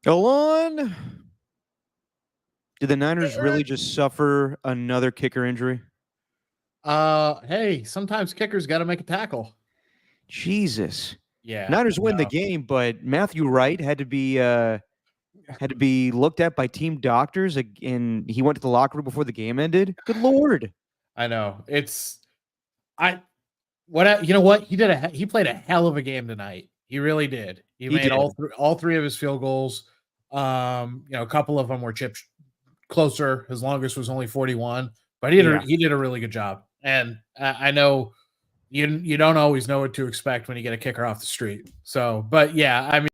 Elon, did the Niners really just suffer another kicker injury? Hey, sometimes kickers got to make a tackle. Jesus. Yeah, Niners win the no. game, but Matthew Wright had to be looked at by team doctors, and he went to the locker room before the game ended. Good Lord. I know. I you know what? He played a hell of a game tonight. He really did. He He made did. all three of his field goals. A couple of them were chipped closer. His longest was only 41, but Yeah. he did a really good job. And I know you don't always know what to expect when you get a kicker off the street. So, but yeah, I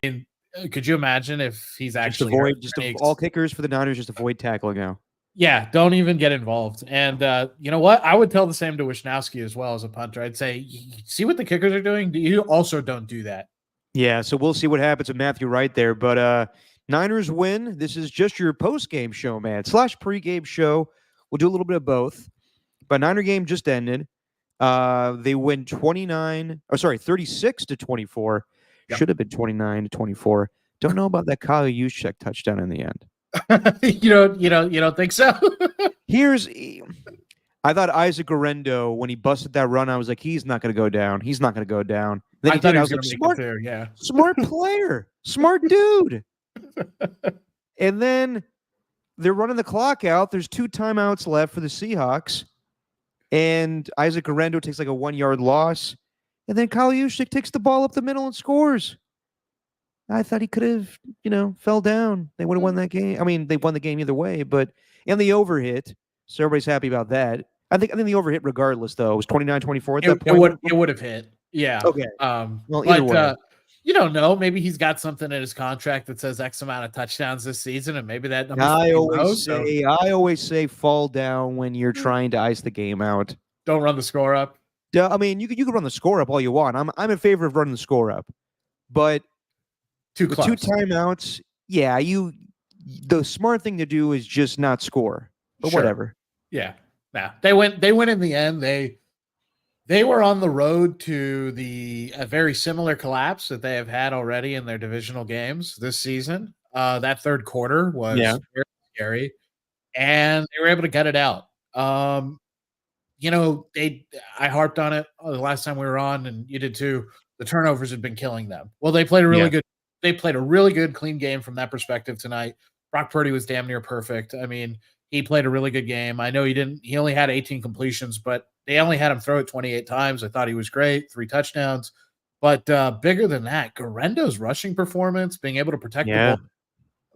mean, could you imagine if he's actually hurt? All kickers for the Niners just avoid tackling now. Yeah, don't even get involved. And you know what? I would tell the same to Wisnowski as well as a punter. I'd say, see what the kickers are doing. You also don't do that. Yeah, so we'll see what happens with Matthew Wright there. But Niners win. This is just your post-game show, man, / pre-game show. We'll do a little bit of both. But Niner game just ended. They win 36-24. Yep. Should have been 29-24. Don't know about that Kyle Juszczyk touchdown in the end. You don't think so? I thought Isaac Guerrero, when he busted that run, I was like, he's not going to go down. He's not going to go down. Then I thought he was going to make it there, yeah. Smart player. Smart dude. And then they're running the clock out. There's 2 timeouts left for the Seahawks. And Isaac Guerrero takes like a 1-yard loss. And then Kyle Juszczyk takes the ball up the middle and scores. I thought he could have, fell down. They would have won that game. I mean, they won the game either way, but and the overhit. So everybody's happy about that. I think the overhit regardless, though. It was 29-24 at that point. It would have hit. Yeah. Okay. Well, either way. You don't know. Maybe he's got something in his contract that says X amount of touchdowns this season, and maybe that number. I always say fall down when you're trying to ice the game out. Don't run the score up. I mean, you can run the score up all you want. I'm in favor of running the score up, but the 2 timeouts. Yeah, the smart thing to do is just not score. But whatever. Yeah. Nah. They went in the end. They were on the road to a very similar collapse that they have had already in their divisional games this season. That third quarter was very scary, and they were able to get it out. I harped on it the last time we were on, and you did too. The turnovers had been killing them. Well, they played a really good, clean game from that perspective tonight. Brock Purdy was damn near perfect. I mean, he played a really good game. I know he only had 18 completions, but they only had him throw it 28 times. I thought he was great, 3 touchdowns. But bigger than that, Guerrero's rushing performance, being able to protect the ball,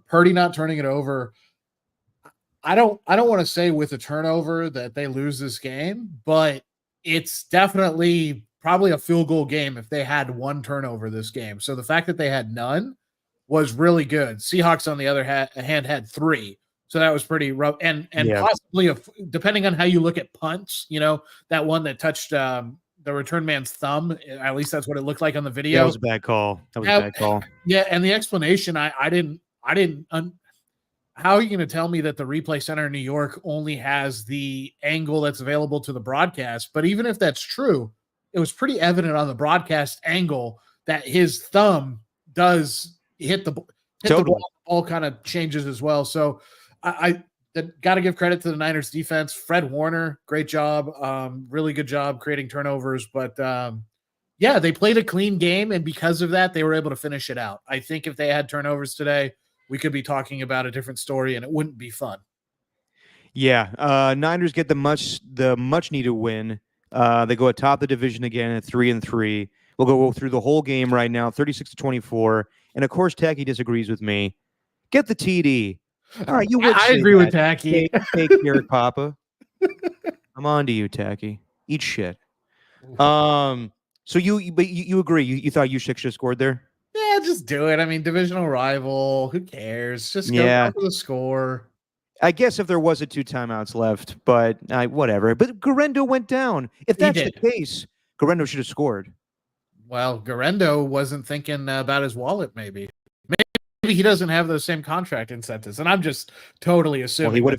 Purdy not turning it over. I don't want to say with a turnover that they lose this game, but it's definitely probably a field goal game if they had 1 turnover this game. So the fact that they had none was really good. Seahawks, on the other hand, had 3. So that was pretty rough. And possibly, depending on how you look at punts, that one that touched the return man's thumb, at least that's what it looked like on the video. That was a bad call. Yeah, and the explanation, I didn't how are you going to tell me that the replay center in New York only has the angle that's available to the broadcast? But even if that's true, it was pretty evident on the broadcast angle that his thumb does hit the ball kind of changes as well. So I got to give credit to the Niners defense. Fred Warner, great job. Really good job creating turnovers. But they played a clean game. And because of that, they were able to finish it out. I think if they had turnovers today, we could be talking about a different story and it wouldn't be fun. Yeah. Niners get the much needed win. They go atop the division again at 3-3. We'll go through the whole game right now, 36-24. And of course, Tacky disagrees with me. Get the TD. All right, you would. I agree with Tacky. Take Garrett Papa. I'm on to you, Tacky. Eat shit. So you agree? You thought Juszczyk should have scored there? Yeah, just do it. I mean, divisional rival. Who cares? Just go for the score. I guess if there was 2 timeouts left, but whatever. But Guerrero went down. If that's the case, Guerrero should have scored. Well, Guerrero wasn't thinking about his wallet, maybe he doesn't have those same contract incentives, and I'm just totally assuming. Well, he would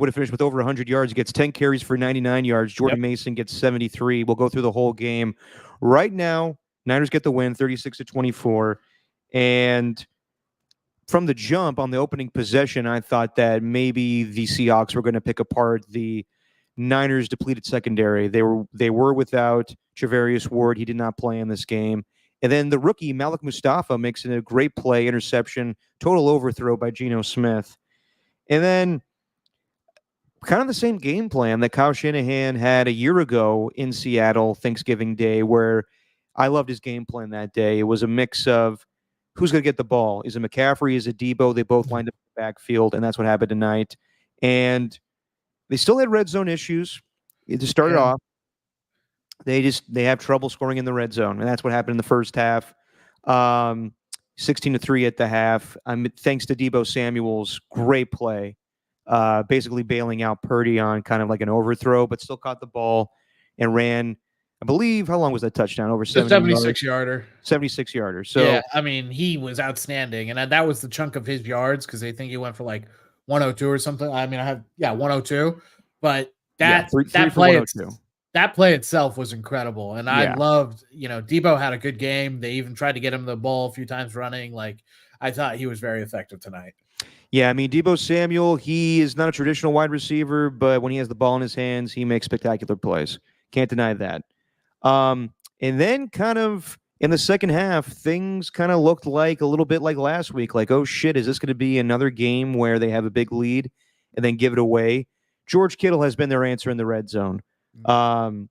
have finished with over 100 yards. He gets 10 carries for 99 yards. Jordan Mason gets 73. We'll go through the whole game right now. Niners get the win, 36-24, and from the jump on the opening possession, I thought that maybe the Seahawks were going to pick apart the Niners' depleted secondary. They were without Travarius Ward. He did not play in this game. And then the rookie, Malik Mustafa, makes a great play, interception, total overthrow by Geno Smith. And then kind of the same game plan that Kyle Shanahan had a year ago in Seattle, Thanksgiving Day, where I loved his game plan that day. It was a mix of who's going to get the ball. Is it McCaffrey? Is it Debo? They both lined up in the backfield, and that's what happened tonight. And they still had red zone issues. It just started off. They have trouble scoring in the red zone, and that's what happened in the first half. 16-3 at the half. Thanks to Debo Samuel's great play, basically bailing out Purdy on kind of like an overthrow, but still caught the ball and ran. I believe, how long was that touchdown? Over 76 yarder. 76 yarder. So yeah, I mean, he was outstanding, and that was the chunk of his yards because they think he went for like 102 or something. I mean, 102, but that play itself was incredible, and I loved. Debo had a good game. They even tried to get him the ball a few times running. Like, I thought he was very effective tonight. Yeah, I mean, Debo Samuel, he is not a traditional wide receiver, but when he has the ball in his hands, he makes spectacular plays. Can't deny that. And then kind of in the second half, things kind of looked like a little bit like last week. Like, oh, shit, is this going to be another game where they have a big lead and then give it away? George Kittle has been their answer in the red zone. 2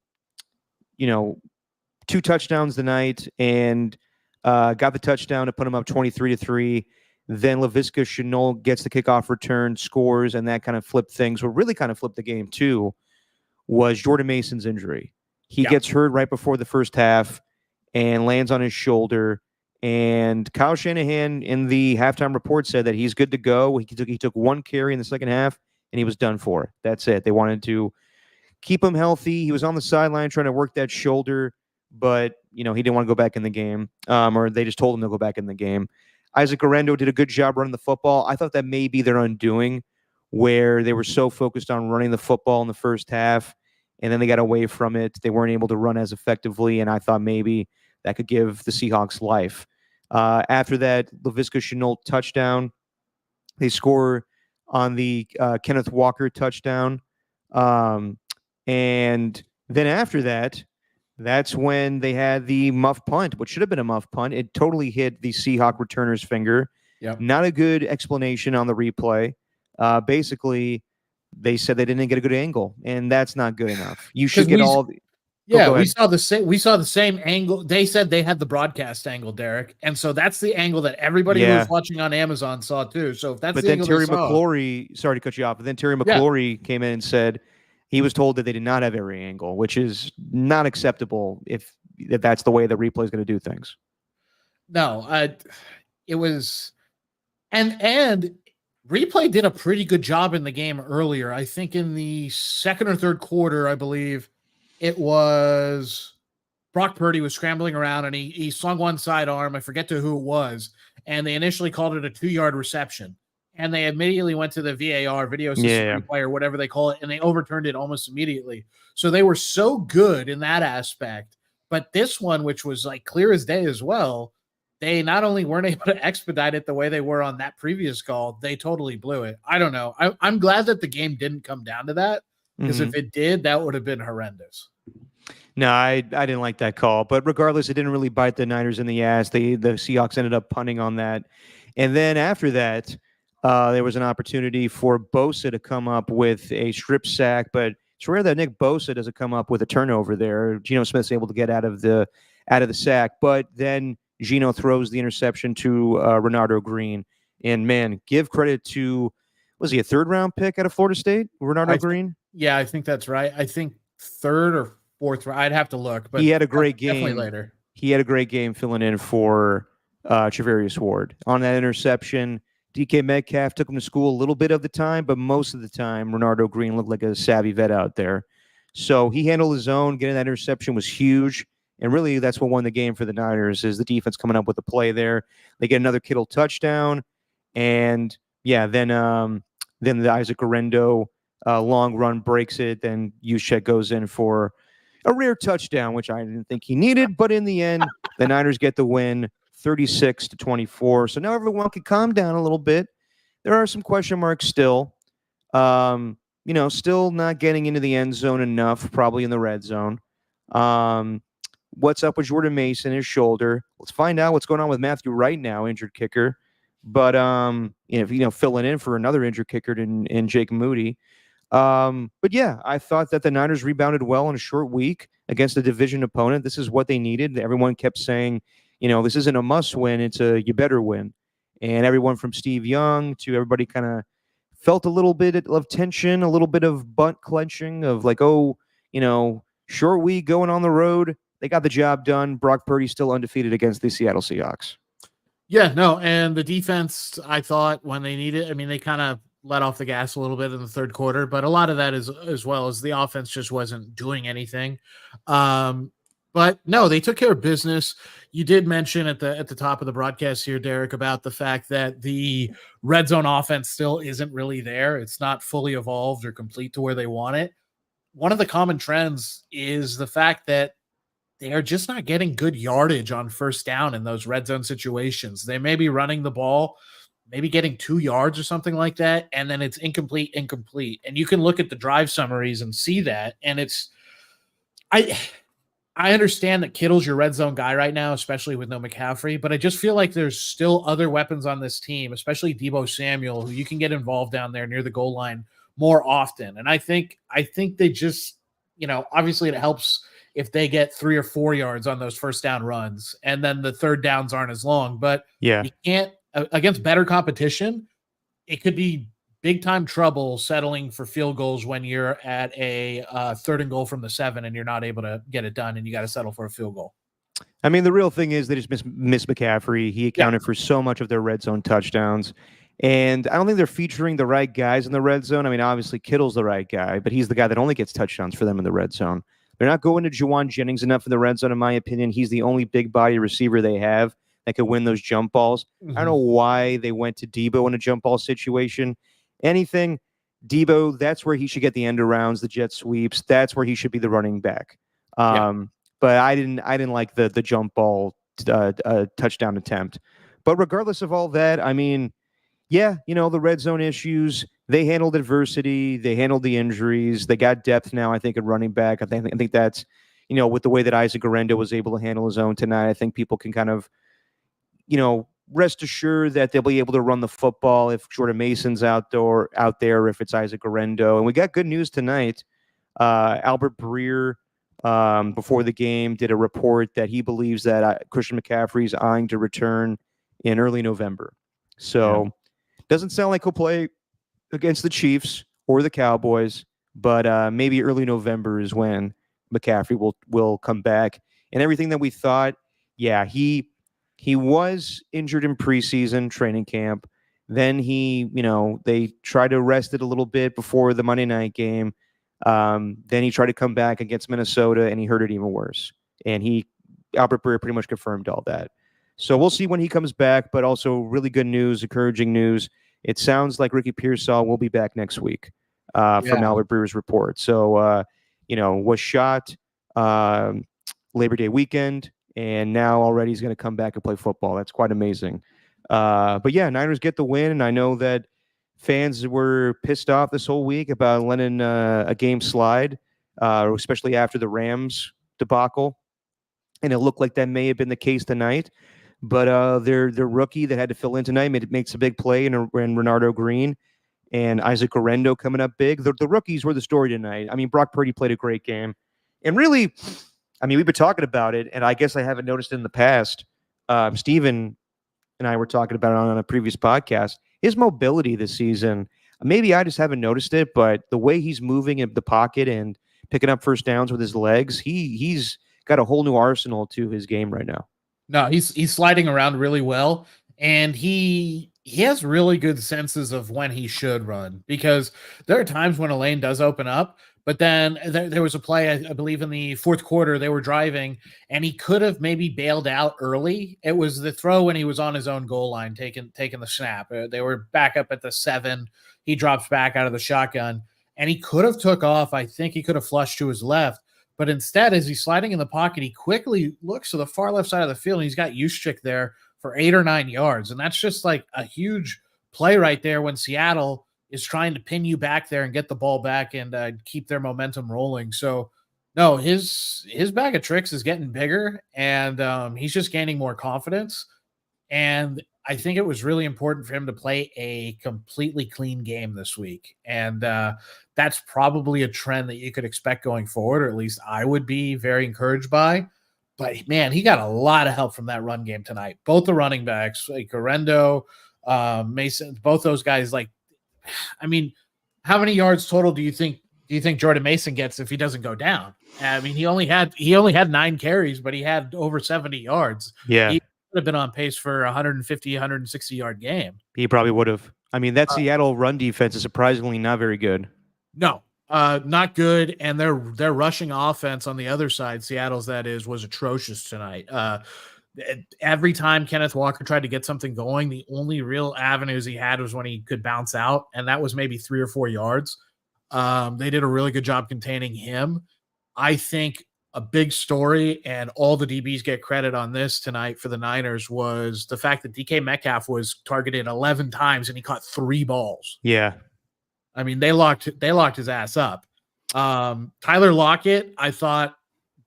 touchdowns tonight and got the touchdown to put him up 23-3. Then Laviska Shenault gets the kickoff return, scores, and that kind of flipped things. What really kind of flipped the game, too, was Jordan Mason's injury. He gets hurt right before the first half and lands on his shoulder. And Kyle Shanahan in the halftime report said that he's good to go. He took 1 carry in the second half, and he was done for. That's it. They wanted to keep him healthy. He was on the sideline trying to work that shoulder, but he didn't want to go back in the game, or they just told him to go back in the game. Isaac Guerrero did a good job running the football. I thought that may be their undoing, where they were so focused on running the football in the first half, and then they got away from it. They weren't able to run as effectively, and I thought maybe that could give the Seahawks life. After that, Laviska Shenault touchdown. They score on the Kenneth Walker touchdown. And then after that, that's when they had the muff punt, which should have been a muff punt. It totally hit the Seahawk returner's finger. Yep. Not a good explanation on the replay. Basically, they said they didn't get a good angle, and that's not good enough. You should get all the... Yeah, we saw the same angle. They said they had the broadcast angle, Derek, and so that's the angle that everybody who was watching on Amazon saw too. So if that's the angle Terry McLaurin, sorry to cut you off, but then Terry McLaurin came in and said he was told that they did not have every angle, which is not acceptable if that's the way the replay is going to do things. No, it was, and replay did a pretty good job in the game earlier. I think in the second or third quarter, I believe. It was Brock Purdy was scrambling around and he slung one sidearm. I forget to who it was. And they initially called it a 2-yard reception. And they immediately went to the VAR, video system replay, or whatever they call it, and they overturned it almost immediately. So they were so good in that aspect. But this one, which was like clear as day as well, they not only weren't able to expedite it the way they were on that previous call, they totally blew it. I don't know. I'm glad that the game didn't come down to that, because if it did, that would have been horrendous. No, I didn't like that call. But regardless, it didn't really bite the Niners in the ass. The Seahawks ended up punting on that. And then after that, there was an opportunity for Bosa to come up with a strip sack, but it's rare that Nick Bosa doesn't come up with a turnover there. Geno Smith's able to get out of the sack, but then Geno throws the interception to Renardo Green. And man, give credit to, was he a 3rd-round pick out of Florida State, Renardo Green? Yeah, I think that's right. I think 3rd or 4th. I'd have to look, but he had a great game. Definitely later. He had a great game filling in for Travarius Ward on that interception. DK Metcalf took him to school a little bit of the time, but most of the time, Renardo Green looked like a savvy vet out there. So he handled his own. Getting that interception was huge, and really that's what won the game for the Niners, is the defense coming up with a play there. They get another Kittle touchdown, and then the Isaac Guerrero long run breaks it. Then Juszczyk goes in for a rare touchdown, which I didn't think he needed, but in the end, the Niners get the win 36-24. So now everyone can calm down a little bit. There are some question marks still. Still not getting into the end zone enough, probably in the red zone. What's up with Jordan Mason, his shoulder? Let's find out what's going on with Matthew right now, injured kicker. But filling in for another injured kicker in Jake Moody. But yeah, I thought that the Niners rebounded well in a short week against a division opponent. This is what they needed. Everyone kept saying, this isn't a must win, it's a you better win. And everyone from Steve Young to everybody kind of felt a little bit of tension, a little bit of butt clenching of like, short week going on the road. They got the job done. Brock Purdy still undefeated against the Seattle Seahawks. Yeah, no, and the defense, I thought when they needed, they kind of let off the gas a little bit in the third quarter, but a lot of that is as well as the offense just wasn't doing anything. But no, they took care of business. You did mention at the top of the broadcast here, Derek, about the fact that the red zone offense still isn't really there. It's not fully evolved or complete to where they want it. One of the common trends is the fact that they are just not getting good yardage on first down in those red zone situations. They may be running the ball, maybe getting 2 yards or something like that, and then it's incomplete. And you can look at the drive summaries and see that. And I understand that Kittle's your red zone guy right now, especially with no McCaffrey, but I just feel like there's still other weapons on this team, especially Deebo Samuel, who you can get involved down there near the goal line more often. And I think they just, obviously it helps if they get 3 or 4 yards on those first down runs, and then the third downs aren't as long. But you can't, against better competition, it could be big time trouble settling for field goals when you're at a 3rd and goal from the 7 and you're not able to get it done and you got to settle for a field goal. The real thing is they just miss McCaffrey. He accounted for so much of their red zone touchdowns. And I don't think they're featuring the right guys in the red zone. Obviously Kittle's the right guy, but he's the guy that only gets touchdowns for them in the red zone. They're not going to Juwan Jennings enough in the red zone, in my opinion. He's the only big body receiver they have that could win those jump balls. I don't know why they went to Deebo in a jump ball situation. Anything, Deebo, that's where he should get the end arounds, the jet sweeps. That's where he should be the running back. But I didn't like the jump ball touchdown attempt. But regardless of all that, the red zone issues, they handled adversity, they handled the injuries, they got depth now, I think, at running back. I think that's, with the way that Isaac Guerrero was able to handle his own tonight, I think people can kind of, rest assured that they'll be able to run the football if Jordan Mason's out there, if it's Isaac Guerrero. And we got good news tonight. Albert Breer, before the game, did a report that he believes that Christian McCaffrey's eyeing to return in early November. So doesn't sound like he'll play against the Chiefs or the Cowboys, but maybe early November is when McCaffrey will come back. And everything that we thought, he was injured in preseason training camp. Then they tried to rest it a little bit before the Monday night game. Then he tried to come back against Minnesota, and he hurt it even worse. And Albert Breer pretty much confirmed all that. So we'll see when he comes back, but also really good news, encouraging news. It sounds like Ricky Pearsall will be back next week from Albert Breer's report. So, was shot Labor Day weekend, and now already he's going to come back and play football. That's quite amazing. But yeah, Niners get the win, and I know that fans were pissed off this whole week about letting a game slide, especially after the Rams debacle. And it looked like that may have been the case tonight. But their rookie that had to fill in tonight makes a big play in Renardo Green and Isaac Guerrero coming up big. The rookies were the story tonight. Brock Purdy played a great game. And really, we've been talking about it, and I guess I haven't noticed it in the past. Steven and I were talking about it on a previous podcast. His mobility this season, maybe I just haven't noticed it, but the way he's moving in the pocket and picking up first downs with his legs, he's got a whole new arsenal to his game right now. No, he's sliding around really well, and he has really good senses of when he should run, because there are times when a lane does open up, but then there was a play, I believe in the fourth quarter, they were driving, and he could have maybe bailed out early. It was the throw when he was on his own goal line, taking the snap. They were back up at the 7. He drops back out of the shotgun, and he could have took off. I think he could have flushed to his left. But instead, as he's sliding in the pocket, he quickly looks to the far left side of the field, and he's got Juszczyk there for 8 or 9 yards. And that's just like a huge play right there when Seattle is trying to pin you back there and get the ball back and keep their momentum rolling. So no, his bag of tricks is getting bigger, and he's just gaining more confidence. And I think it was really important for him to play a completely clean game this week. And that's probably a trend that you could expect going forward, or at least I would be very encouraged by. But man, he got a lot of help from that run game tonight. Both the running backs, like Garendo, Mason, both those guys. Like, I mean, how many yards total do you think Jordan Mason gets if he doesn't go down? I mean, he only had 9 carries, but he had over 70 yards. Yeah. He would have been on pace for 150, 160 yard game. He probably would have. I mean, that Seattle run defense is surprisingly not very good. No, not good. And their rushing offense on the other side, Seattle's that is, was atrocious tonight. Every time Kenneth Walker tried to get something going, the only real avenues he had was when he could bounce out, and that was maybe 3 or 4 yards. They did a really good job containing him. I think a big story, and all the DBs get credit on this tonight for the Niners, was the fact that DK Metcalf was targeted 11 times and he caught 3 balls. Yeah. I mean, they locked his ass up. Tyler Lockett, I thought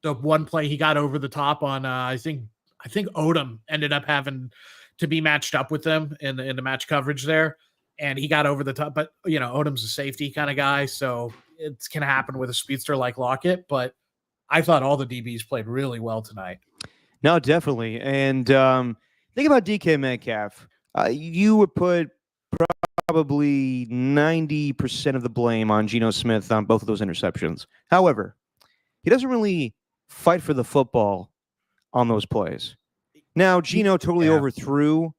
the one play he got over the top on, I think Odom ended up having to be matched up with them in the match coverage there, and he got over the top. But Odom's a safety kind of guy, so it's gonna happen with a speedster like Lockett. But I thought all the DBs played really well tonight. No, definitely. And think about DK Metcalf. You would put probably 90% of the blame on Geno Smith on both of those interceptions. However, he doesn't really fight for the football on those plays. Now, Geno totally overthrew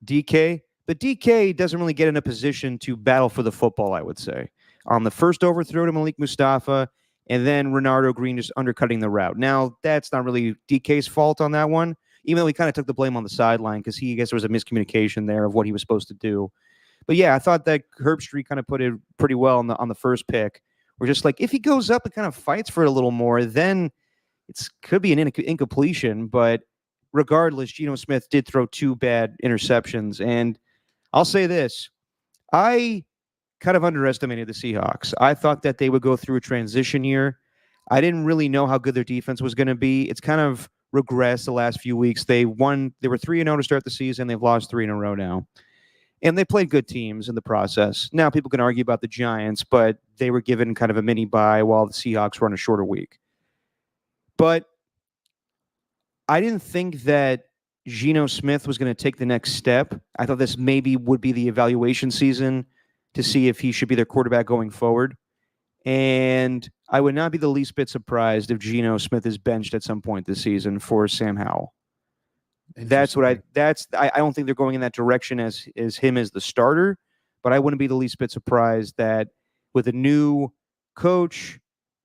DK, but DK doesn't really get in a position to battle for the football, I would say. On the first overthrow to Malik Mustafa, and then Renardo Green just undercutting the route. Now, that's not really DK's fault on that one, even though he kind of took the blame on the sideline because I guess there was a miscommunication there of what he was supposed to do. But yeah, I thought that Herbstreit kind of put it pretty well on the first pick. We're just like, if he goes up and kind of fights for it a little more, then it could be an incompletion. But regardless, Geno Smith did throw 2 bad interceptions. And I'll say this, I kind of underestimated the Seahawks. I thought that they would go through a transition year. I didn't really know how good their defense was going to be. It's kind of regressed the last few weeks. They were 3-0 to start the season. They've lost 3 in a row now. And they played good teams in the process. Now, people can argue about the Giants, but they were given kind of a mini bye while the Seahawks were on a shorter week. But I didn't think that Geno Smith was going to take the next step. I thought this maybe would be the evaluation season to see if he should be their quarterback going forward. And I would not be the least bit surprised if Geno Smith is benched at some point this season for Sam Howell. That's what I don't think they're going in that direction as him as the starter, but I wouldn't be the least bit surprised that with a new coach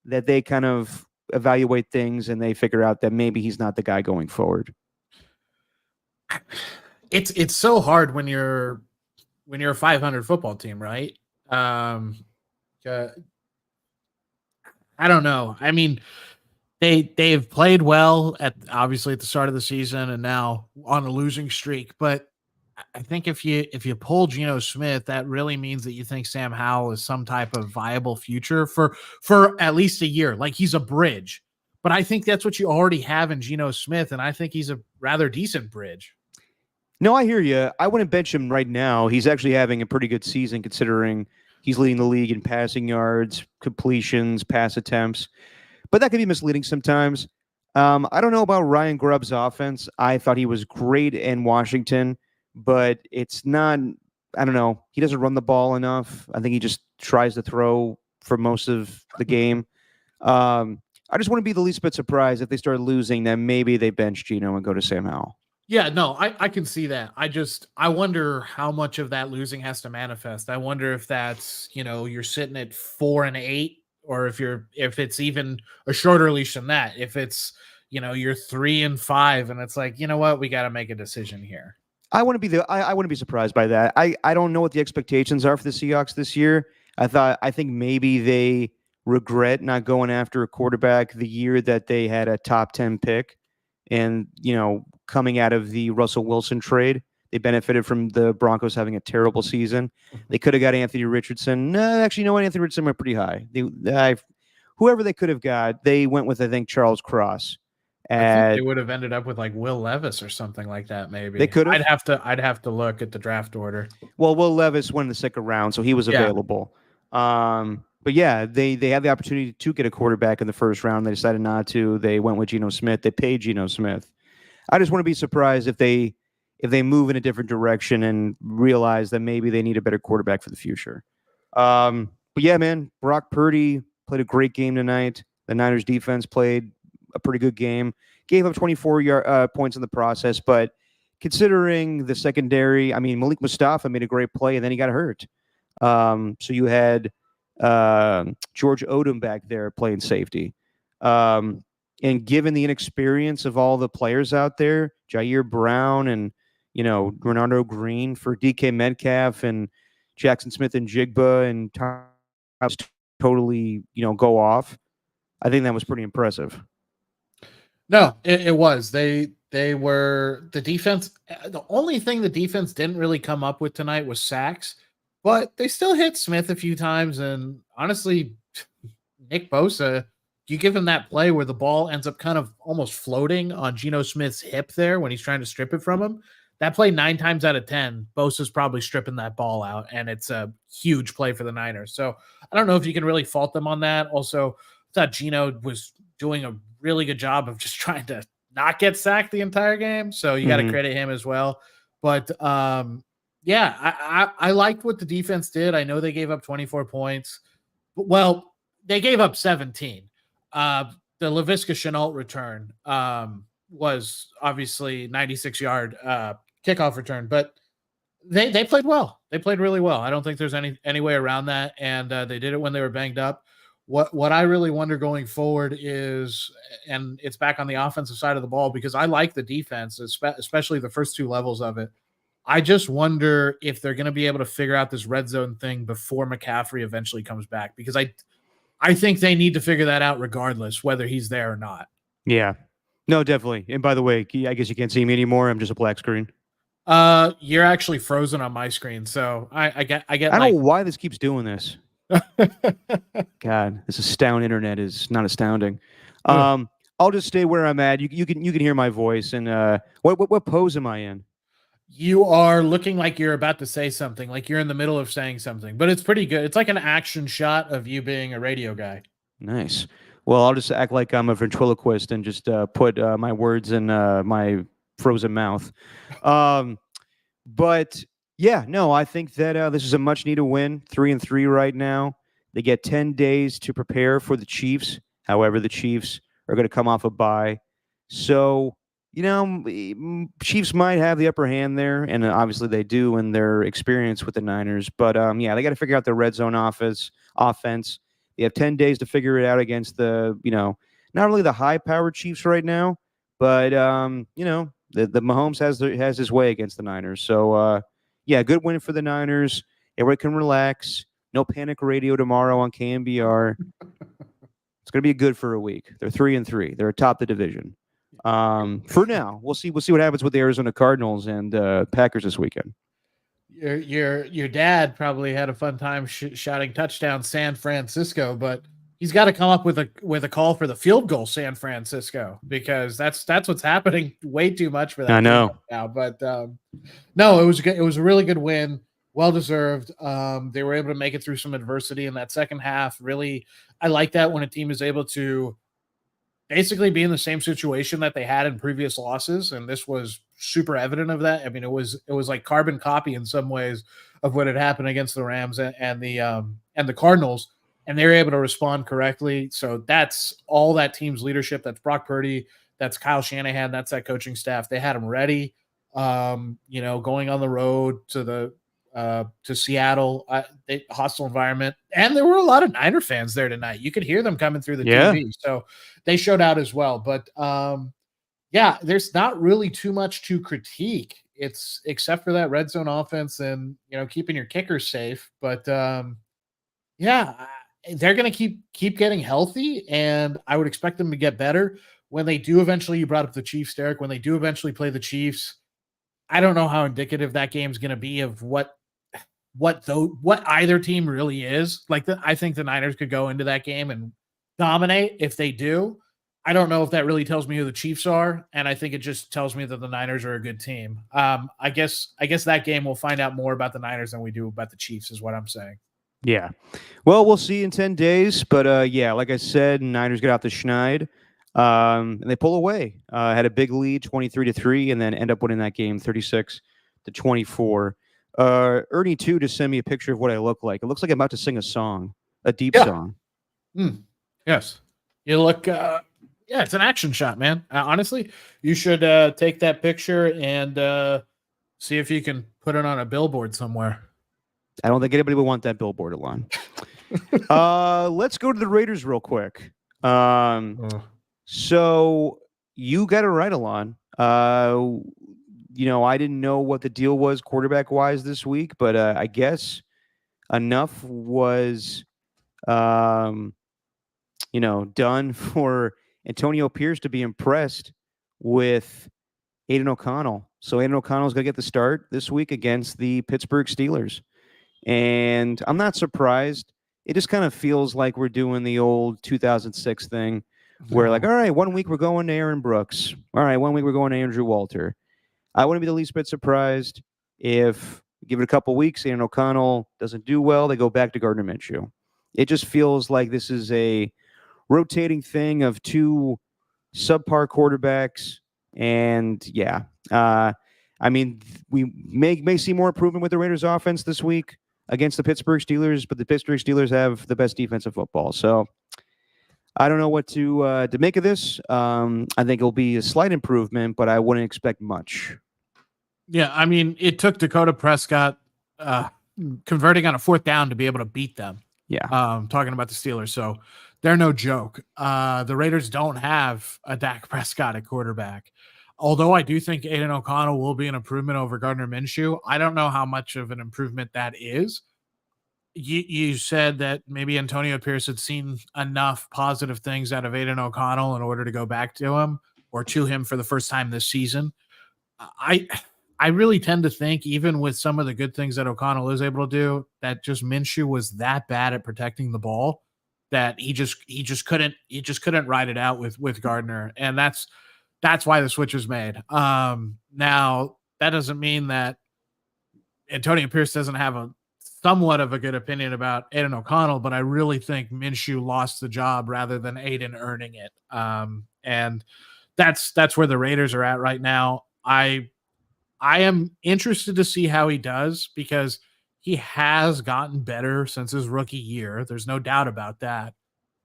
that they kind of evaluate things and they figure out that maybe he's not the guy going forward. It's so hard when you're a 500 football team, right? I don't know. I mean, they've played well obviously at the start of the season and now on a losing streak. But I think if you pull Geno Smith, that really means that you think Sam Howell is some type of viable future for at least a year. Like he's a bridge. But I think that's what you already have in Geno Smith, and I think he's a rather decent bridge. No, I hear you. I wouldn't bench him right now. He's actually having a pretty good season considering he's leading the league in passing yards, completions, pass attempts. But that can be misleading sometimes. I don't know about Ryan Grubb's offense. I thought he was great in Washington, but it's not, I don't know. He doesn't run the ball enough. I think he just tries to throw for most of the game. I just wouldn't be the least bit surprised if they start losing, then maybe they bench Geno and go to Sam Howell. Yeah, no, I can see that. I wonder how much of that losing has to manifest. I wonder if that's, you're sitting at 4-8, or if it's even a shorter leash than that. If it's, you're 3-5 and it's like, you know what, we got to make a decision here. I wouldn't be surprised by that. I don't know what the expectations are for the Seahawks this year. I think maybe they regret not going after a quarterback the year that they had a top 10 pick. And, coming out of the Russell Wilson trade, they benefited from the Broncos having a terrible season. They could have got Anthony Richardson. No, actually, you know what? Anthony Richardson went pretty high. Whoever they could have got, they went with, I think, Charles Cross. I think they would have ended up with like Will Levis or something like that. Maybe they could have. I'd have to look at the draft order. Well, Will Levis went in the second round, so he was available. But yeah, they had the opportunity to get a quarterback in the first round. They decided not to. They went with Geno Smith. They paid Geno Smith. I just want to be surprised if they move in a different direction and realize that maybe they need a better quarterback for the future. But yeah, man, Brock Purdy played a great game tonight. The Niners defense played a pretty good game. Gave up 24 points in the process, but considering the secondary, I mean, Malik Mustafa made a great play and then he got hurt. So you had George Odom back there playing safety. And given the inexperience of all the players out there, Jair Brown and, Renardo Green for DK Metcalf and Jackson Smith and Jigba and totally, go off. I think that was pretty impressive. No, it was. They were the defense. The only thing the defense didn't really come up with tonight was sacks, but they still hit Smith a few times. And honestly, Nick Bosa, you give him that play where the ball ends up kind of almost floating on Geno Smith's hip there when he's trying to strip it from him. That play 9 times out of 10, Bosa's probably stripping that ball out, and it's a huge play for the Niners. So I don't know if you can really fault them on that. Also, I thought Geno was doing a really good job of just trying to not get sacked the entire game. So you got to credit him as well. But yeah, I liked what the defense did. I know they gave up 24 points. Well, they gave up 17. The Laviska Shenault return was obviously 96-yard kickoff return, but they played well. They played really well. I don't think there's any way around that. And they did it when they were banged up. What I really wonder going forward is, and it's back on the offensive side of the ball, because I like the defense, especially the first 2 levels of it. I just wonder if they're going to be able to figure out this red zone thing before McCaffrey eventually comes back, because I think they need to figure that out regardless, whether he's there or not. Yeah, no, definitely. And by the way, I guess you can't see me anymore. I'm just a black screen. You're actually frozen on my screen, so I get. I don't know why this keeps doing this. God, this astound internet is not astounding. I'll just stay where I'm at. You can hear my voice. And what pose am I in? You are looking like you're about to say something, like you're in the middle of saying something, but it's pretty good. It's like an action shot of you being a radio guy. Nice. Well, I'll just act like I'm a ventriloquist and just put my words in my frozen mouth. But yeah, no, I think that this is a much needed win. 3-3 right now. They get 10 days to prepare for the Chiefs. However, the Chiefs are going to come off a bye. So, Chiefs might have the upper hand there, and obviously they do in their experience with the Niners. But yeah, they got to figure out their red zone offense. They have 10 days to figure it out against the, not really the high-powered Chiefs right now, but the Mahomes has his way against the Niners. So yeah, good win for the Niners. Everybody can relax. No panic radio tomorrow on KMBR. It's going to be good for a week. They're 3-3. They're atop the division. For now, we'll see what happens with the Arizona Cardinals and Packers this weekend. Your dad probably had a fun time shouting touchdown San Francisco, but he's got to come up with a call for the field goal San Francisco, because that's what's happening way too much for that. I know now, but no, it was good. It was a really good win, well deserved. They were able to make it through some adversity in that second half. Really, I like that when a team is able to basically be in the same situation that they had in previous losses, and this was super evident of that. I mean, it was like carbon copy in some ways of what had happened against the Rams and the Cardinals, and they were able to respond correctly. So that's all that team's leadership. That's Brock Purdy. That's Kyle Shanahan. That's that coaching staff. They had them ready. Going on the road to Seattle, hostile environment, and there were a lot of Niner fans there tonight. You could hear them coming through the TV, so they showed out as well. But yeah, there's not really too much to critique. It's except for that red zone offense and keeping your kickers safe. But yeah, they're going to keep getting healthy, and I would expect them to get better. when they do eventually, you brought up the Chiefs, Derek, when they do eventually play the Chiefs, I don't know how indicative that game's going to be of what either team really is. Like, I think the Niners could go into that game and dominate. If they do, I don't know if that really tells me who the Chiefs are, and I think it just tells me that the Niners are a good team. I guess that game we'll find out more about the Niners than we do about the Chiefs, is what I'm saying. Yeah. Well, we'll see in 10 days. But yeah, like I said, Niners get out the schneid. And they pull away. Had a big lead, 23-3, and then end up winning that game 36-24. Ernie, too, just sent me a picture of what I look like. It looks like I'm about to sing a song, a deep song. Yes. You look, it's an action shot, man. Honestly, you should take that picture and see if you can put it on a billboard somewhere. I don't think anybody would want that billboard alone. Let's go to the Raiders real quick. So you got it right, Alon. I didn't know what the deal was quarterback-wise this week, but I guess enough was, done for Antonio Pierce to be impressed with Aiden O'Connell. So Aiden O'Connell's going to get the start this week against the Pittsburgh Steelers. And I'm not surprised. It just kind of feels like we're doing the old 2006 thing where, like, all right, 1 week we're going to Aaron Brooks. All right, 1 week we're going to Andrew Walter. I wouldn't be the least bit surprised if, give it a couple weeks, Aiden O'Connell doesn't do well, they go back to Gardner Minshew. It just feels like this is a rotating thing of two subpar quarterbacks. And, we may see more improvement with the Raiders offense this week against the Pittsburgh Steelers, but the Pittsburgh Steelers have the best defensive football. So I don't know what to make of this. I think it'll be a slight improvement, but I wouldn't expect much. Yeah, I mean, it took Dakota Prescott converting on a 4th down to be able to beat them. Yeah. Talking about the Steelers. So they're no joke. The Raiders don't have a Dak Prescott at quarterback. Although I do think Aiden O'Connell will be an improvement over Gardner Minshew. I don't know how much of an improvement that is. You said that maybe Antonio Pierce had seen enough positive things out of Aiden O'Connell in order to go back to him or to him for the first time this season. I really tend to think, even with some of the good things that O'Connell is able to do, that just Minshew was that bad at protecting the ball that he just couldn't ride it out with Gardner, and that's why the switch was made. Now that doesn't mean that Antonio Pierce doesn't have a somewhat of a good opinion about Aiden O'Connell, but I really think Minshew lost the job rather than Aiden earning it. And that's where the Raiders are at right now. I am interested to see how he does because he has gotten better since his rookie year. There's no doubt about that.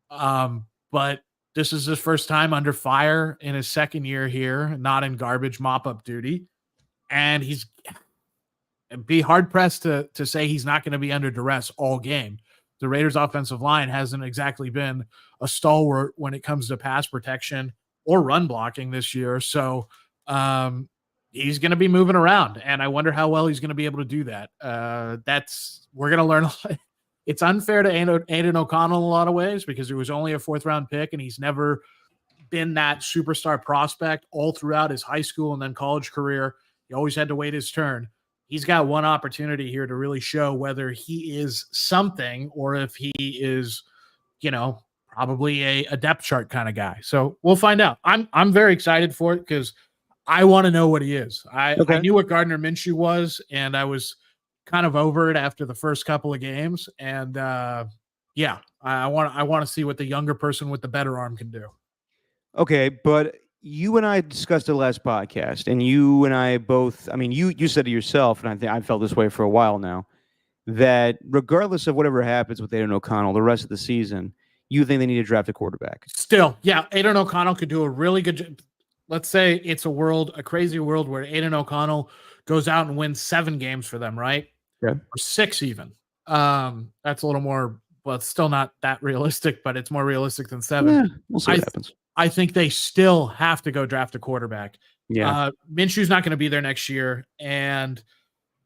But this is his first time under fire in his second year here, not in garbage mop-up duty. And he's be hard-pressed to say he's not going to be under duress all game. The Raiders' offensive line hasn't exactly been a stalwart when it comes to pass protection or run blocking this year. So he's going to be moving around, and I wonder how well he's going to be able to do that. We're going to learn a lot. It's unfair to Aiden O'Connell in a lot of ways because he was only a 4th-round pick, and he's never been that superstar prospect all throughout his high school and then college career. He always had to wait his turn. He's got one opportunity here to really show whether he is something or if he is, probably a depth chart kind of guy. So we'll find out. I'm very excited for it because I want to know what he is. I knew what Gardner Minshew was, and I was kind of over it after the first couple of games. And I want to see what the younger person with the better arm can do. Okay, but you and I discussed the last podcast, and you and I both, you said to yourself, and I think I've felt this way for a while now, that regardless of whatever happens with Aiden O'Connell the rest of the season, you think they need to draft a quarterback. Still, yeah, Aiden O'Connell could do a really good job. Let's say it's a crazy world where Aiden O'Connell goes out and wins 7 games for them, right? Yeah. Or 6 even. That's a little more, well, it's still not that realistic, but it's more realistic than 7. Yeah, we'll see what happens. I think they still have to go draft a quarterback. Yeah. Minshew's not going to be there next year, and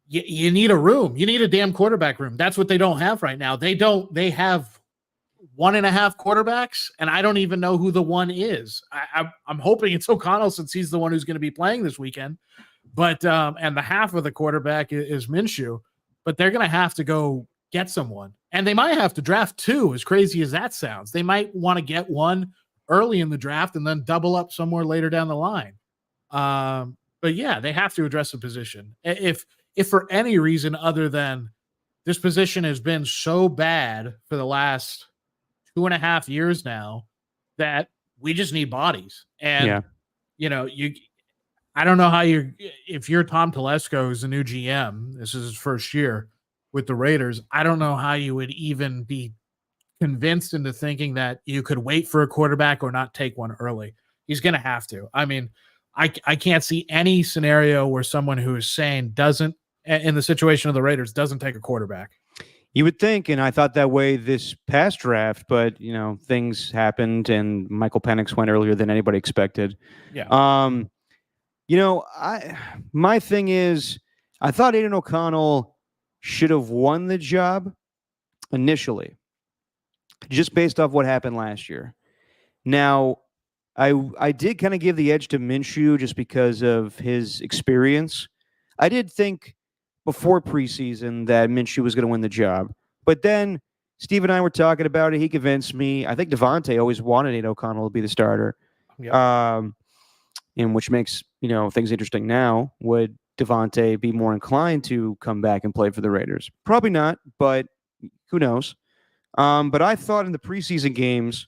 you need a room. You need a damn quarterback room. That's what they don't have right now. They have 1.5 quarterbacks, and I don't even know who the one is. I'm hoping it's O'Connell since he's the one who's going to be playing this weekend. But and the half of the quarterback is Minshew, but they're going to have to go get someone, and they might have to draft two. As crazy as that sounds, they might want to get one early in the draft and then double up somewhere later down the line. But yeah, they have to address the position. If for any reason other than this position has been so bad for the last 2.5 years now that we just need bodies. And I don't know how if you're Tom Telesco, who's the new GM, this is his first year with the Raiders, I don't know how you would even be convinced into thinking that you could wait for a quarterback or not take one early. He's going to have to. I mean, I can't see any scenario where someone who is sane doesn't, in the situation of the Raiders, doesn't take a quarterback. You would think, and I thought that way this past draft, but things happened, and Michael Penix went earlier than anybody expected. Yeah. My thing is, I thought Aiden O'Connell should have won the job initially, just based off what happened last year. Now, I did kind of give the edge to Minshew just because of his experience. I did think before preseason that Minshew was going to win the job. But then Steve and I were talking about it. He convinced me. I think Devontae always wanted Aiden O'Connell to be the starter. Yep. And which makes, things interesting now. Would Devontae be more inclined to come back and play for the Raiders? Probably not, but who knows? But I thought in the preseason games,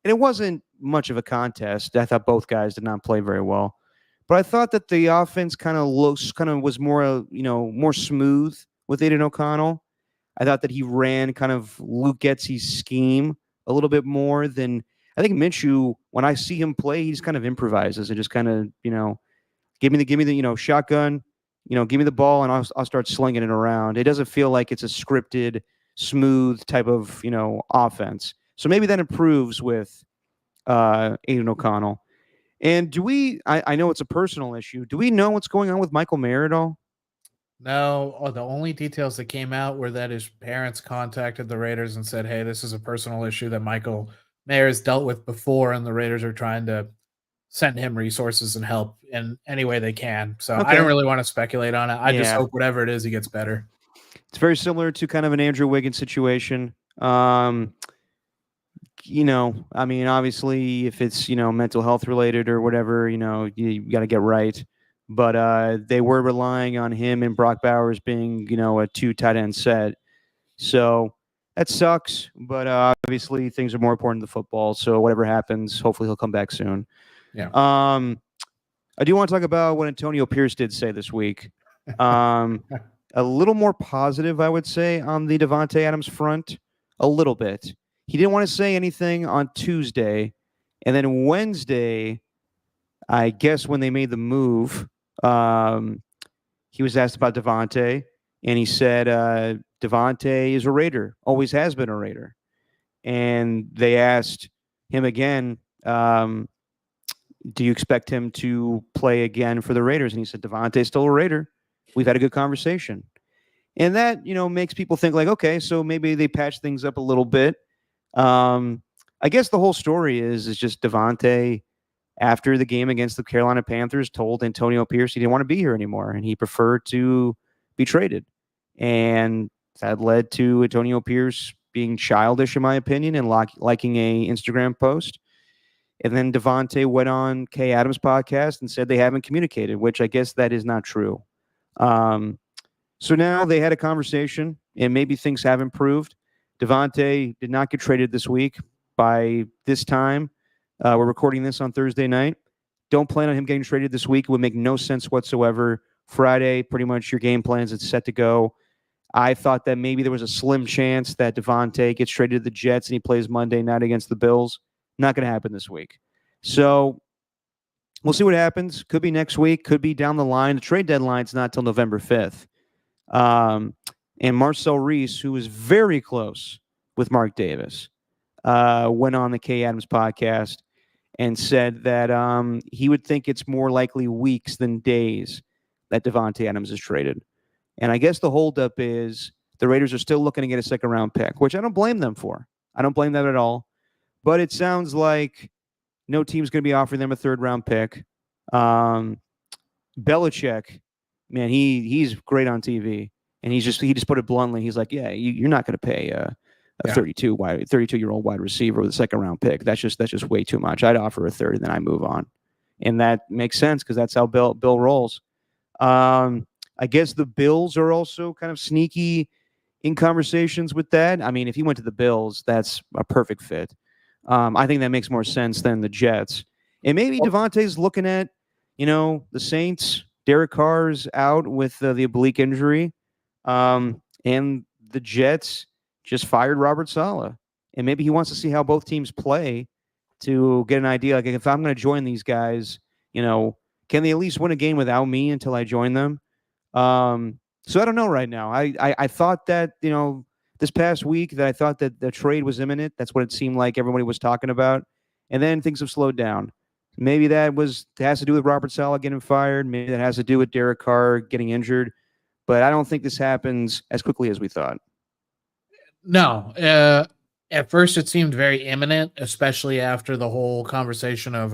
and it wasn't much of a contest. I thought both guys did not play very well. But I thought that the offense kind of was more, more smooth with Aiden O'Connell. I thought that he ran kind of Luke Getsy's scheme a little bit more than I think Minshew. When I see him play, he just kind of improvises and just kind of, give me the shotgun, give me the ball and I'll start slinging it around. It doesn't feel like it's a scripted, smooth type of offense. So maybe that improves with Aiden O'Connell. And I know it's a personal issue. Do we know what's going on with Michael Mayer at all? No. The only details that came out were that his parents contacted the Raiders and said, hey, this is a personal issue that Michael Mayer has dealt with before, and the Raiders are trying to send him resources and help in any way they can. So okay. I don't really want to speculate on it. I just hope whatever it is, he gets better. It's very similar to kind of an Andrew Wiggins situation. Obviously, if it's, mental health related or whatever, you got to get right. But they were relying on him and Brock Bowers being, a 2 tight end set. So that sucks. But obviously, things are more important than football. So whatever happens, hopefully he'll come back soon. Yeah. I do want to talk about what Antonio Pierce did say this week. A little more positive, I would say, on the Davante Adams front. A little bit. He didn't want to say anything on Tuesday. And then Wednesday, I guess when they made the move, he was asked about Davante, and he said Davante is a Raider, always has been a Raider. And they asked him again, do you expect him to play again for the Raiders? And he said, Davante's still a Raider. We've had a good conversation. And that, makes people think like, okay, so maybe they patched things up a little bit. I guess the whole story is just Davante, after the game against the Carolina Panthers, told Antonio Pierce he didn't want to be here anymore and he preferred to be traded. And that led to Antonio Pierce being childish, in my opinion, and liking a Instagram post. And then Davante went on Kay Adams' podcast and said they haven't communicated, which I guess that is not true. So now they had a conversation and maybe things have improved. Davante did not get traded this week. By this time, we're recording this on Thursday night. Don't plan on him getting traded this week. It would make no sense whatsoever. Friday, pretty much your game plans, it's set to go. I thought that maybe there was a slim chance that Davante gets traded to the Jets and he plays Monday night against the Bills. Not going to happen this week. So we'll see what happens. Could be next week. Could be down the line. The trade deadline's not till November 5th. And Marcel Reese, who was very close with Mark Davis, went on the Kay Adams podcast and said that he would think it's more likely weeks than days that Davante Adams is traded. And I guess the holdup is the Raiders are still looking to get a second-round pick, which I don't blame them for. I don't blame them at all. But it sounds like no team's going to be offering them a third round pick. Belichick, man, he's great on TV, and he just put it bluntly. He's like, yeah, you're not going to pay a 32-year-old wide receiver with a second round pick. That's just way too much. I'd offer a third, and then I move on, and that makes sense because that's how Bill rolls. I guess the Bills are also kind of sneaky in conversations with that. I mean, if he went to the Bills, that's a perfect fit. I think that makes more sense than the Jets. And maybe Devontae's looking at, the Saints. Derek Carr's out with the oblique injury. And the Jets just fired Robert Saleh. And maybe he wants to see how both teams play to get an idea. Like, if I'm going to join these guys, can they at least win a game without me until I join them? So I don't know right now. I thought that, this past week that I thought that the trade was imminent. That's what it seemed like everybody was talking about. And then things have slowed down. Maybe that has to do with Robert Saleh getting fired. Maybe that has to do with Derek Carr getting injured. But I don't think this happens as quickly as we thought. No. At first, it seemed very imminent, especially after the whole conversation of,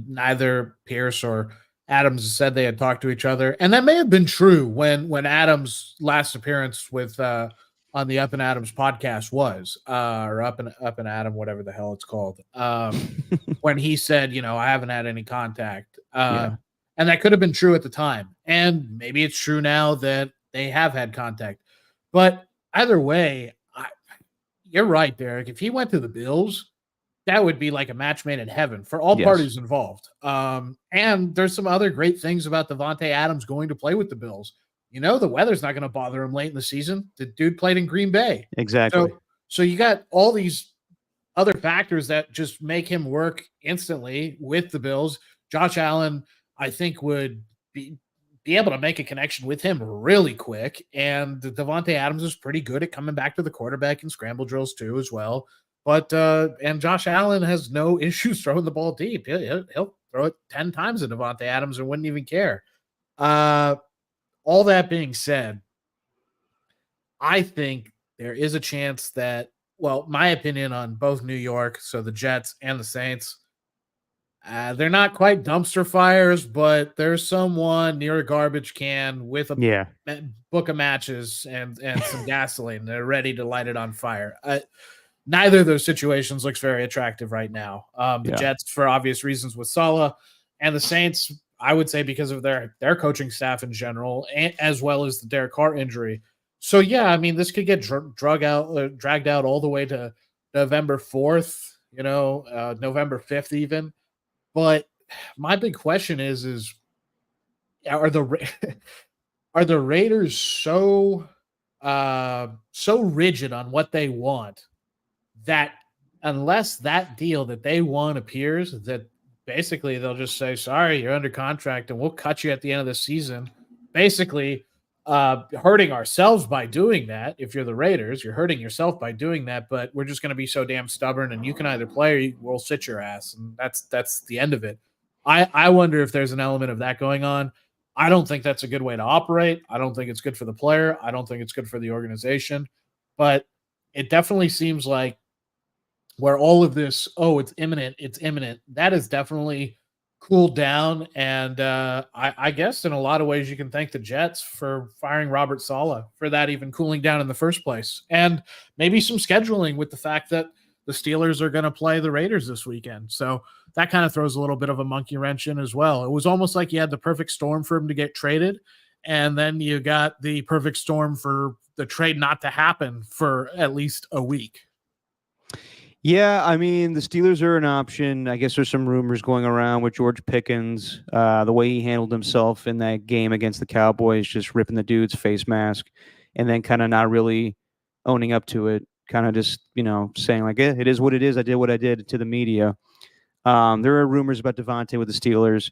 neither Pierce or Adams said they had talked to each other. And that may have been true when Adams' last appearance with on the Up and Adams podcast was, or Up and Adam, whatever the hell it's called, when he said, I haven't had any contact. And that could have been true at the time. And maybe it's true now that they have had contact. But either way, you're right, Derek. If he went to the Bills, that would be like a match made in heaven for all parties involved. And there's some other great things about Davante Adams going to play with the Bills. The weather's not going to bother him late in the season. The dude played in Green Bay. Exactly. So you got all these other factors that just make him work instantly with the Bills. Josh Allen, I think, would be able to make a connection with him really quick. And Davante Adams is pretty good at coming back to the quarterback and scramble drills too as well. But and Josh Allen has no issues throwing the ball deep. He'll throw it 10 times at Davante Adams and wouldn't even care. All that being said, I think there is a chance that, my opinion on both New York, so the Jets and the Saints, they're not quite dumpster fires, but there's someone near a garbage can with a book of matches and some gasoline. They're ready to light it on fire. Neither of those situations looks very attractive right now. The Jets, for obvious reasons, with Saleh, and the Saints, I would say because of their coaching staff in general, as well as the Derek Carr injury. So, this could get dragged out all the way to November 4th, November 5th even. But my big question is are the Raiders so rigid on what they want that unless that deal that they want appears, that basically they'll just say, sorry, you're under contract and we'll cut you at the end of the season, basically hurting ourselves by doing that. If you're the Raiders, you're hurting yourself by doing that, but we're just going to be so damn stubborn and you can either play or we'll sit your ass. And that's the end of it. I wonder if there's an element of that going on. I don't think that's a good way to operate. I don't think it's good for the player. I don't think it's good for the organization, but it definitely seems like where all of this, it's imminent. That is definitely cooled down. And I guess in a lot of ways you can thank the Jets for firing Robert Saleh for that even cooling down in the first place. And maybe some scheduling with the fact that the Steelers are going to play the Raiders this weekend. So that kind of throws a little bit of a monkey wrench in as well. It was almost like you had the perfect storm for him to get traded. And then you got the perfect storm for the trade not to happen for at least a week. Yeah, the Steelers are an option. I guess there's some rumors going around with George Pickens, the way he handled himself in that game against the Cowboys, just ripping the dude's face mask and then kind of not really owning up to it, kind of just, saying like, it is what it is. I did what I did to the media. There are rumors about Devontae with the Steelers,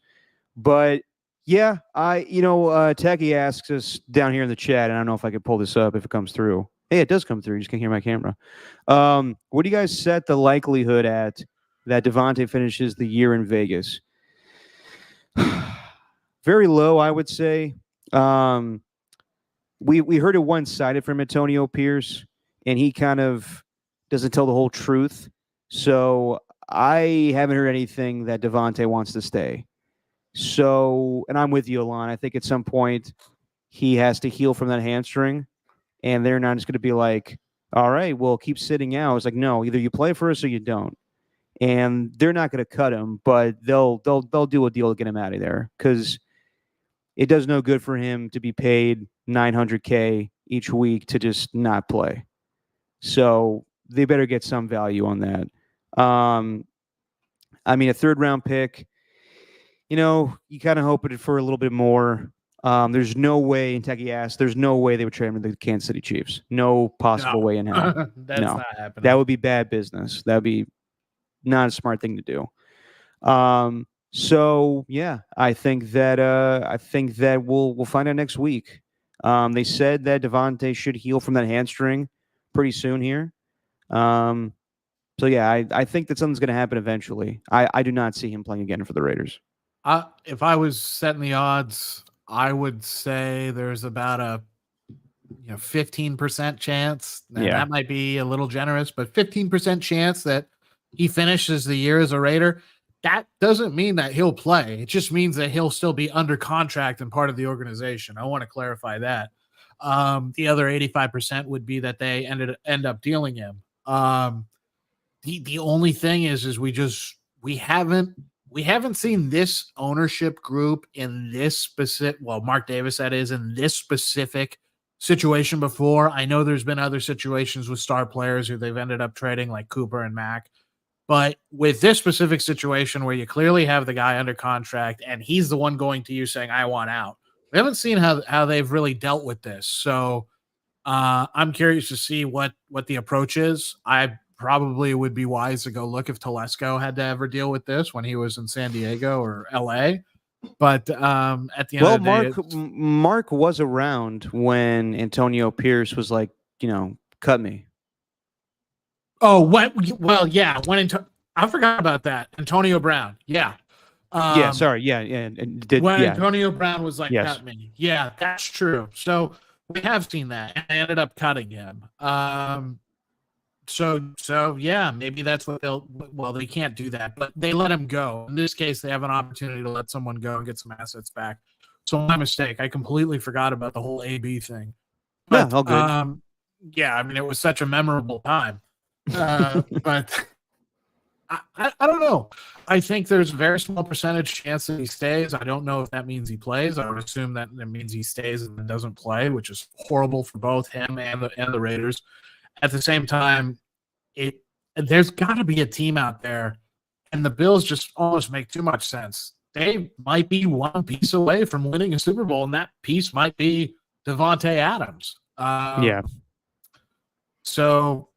but yeah, Tacky asks us down here in the chat, and I don't know if I could pull this up if it comes through. Hey, it does come through. You just can't hear my camera. What do you guys set the likelihood at that Devontae finishes the year in Vegas? Very low, I would say. We heard it one-sided from Antonio Pierce, and he kind of doesn't tell the whole truth. So I haven't heard anything that Devontae wants to stay. So, and I'm with you, Alon. I think at some point he has to heal from that hamstring, and they're not just going to be like, all right, well, keep sitting out. It's like, no, either you play for us or you don't. And they're not going to cut him, but they'll do a deal to get him out of there because it does no good for him to be paid $900K each week to just not play. So they better get some value on that. I mean, a third round pick, you kind of hope it for a little bit more. There's no way, and Techie asked, there's no way they would trade him to the Kansas City Chiefs. No possible way in hell. That's not happening. That would be bad business. That would be not a smart thing to do. So yeah, I think that we'll find out next week. They said that Devontae should heal from that hamstring pretty soon here. So yeah, I think that something's going to happen eventually. I do not see him playing again for the Raiders. If I was setting the odds, I would say there's about a 15% chance. And that might be a little generous, but 15% chance that he finishes the year as a Raider. That doesn't mean that he'll play. It just means that he'll still be under contract and part of the organization. I want to clarify that. The other 85% would be that they end up dealing him. The only thing is we haven't seen this ownership group in this specific, Mark Davis, that is, in this specific situation before. I know there's been other situations with star players who they've ended up trading, like Cooper and Mack. But with this specific situation where you clearly have the guy under contract and he's the one going to you saying, I want out, we haven't seen how they've really dealt with this. So I'm curious to see what the approach is. I probably would be wise to go look if Telesco had to ever deal with this when he was in San Diego or LA. But at the end of the day, Mark was around when Antonio Pierce was like, cut me. Oh, what? Well, yeah. I forgot about that. Antonio Brown. Yeah. Sorry. Yeah. Antonio Brown was like, cut me. Yeah, that's true. So we have seen that. And they ended up cutting him. So yeah, maybe that's what they can't do that, but they let him go. In this case, they have an opportunity to let someone go and get some assets back. So my mistake. I completely forgot about the whole AB thing. But, all good. Yeah, I mean, it was such a memorable time. But I don't know. I think there's a very small percentage chance that he stays. I don't know if that means he plays. I would assume that it means he stays and doesn't play, which is horrible for both him and the Raiders. At the same time, there's got to be a team out there, and the Bills just almost make too much sense. They might be one piece away from winning a Super Bowl, and that piece might be Devontae Adams. So,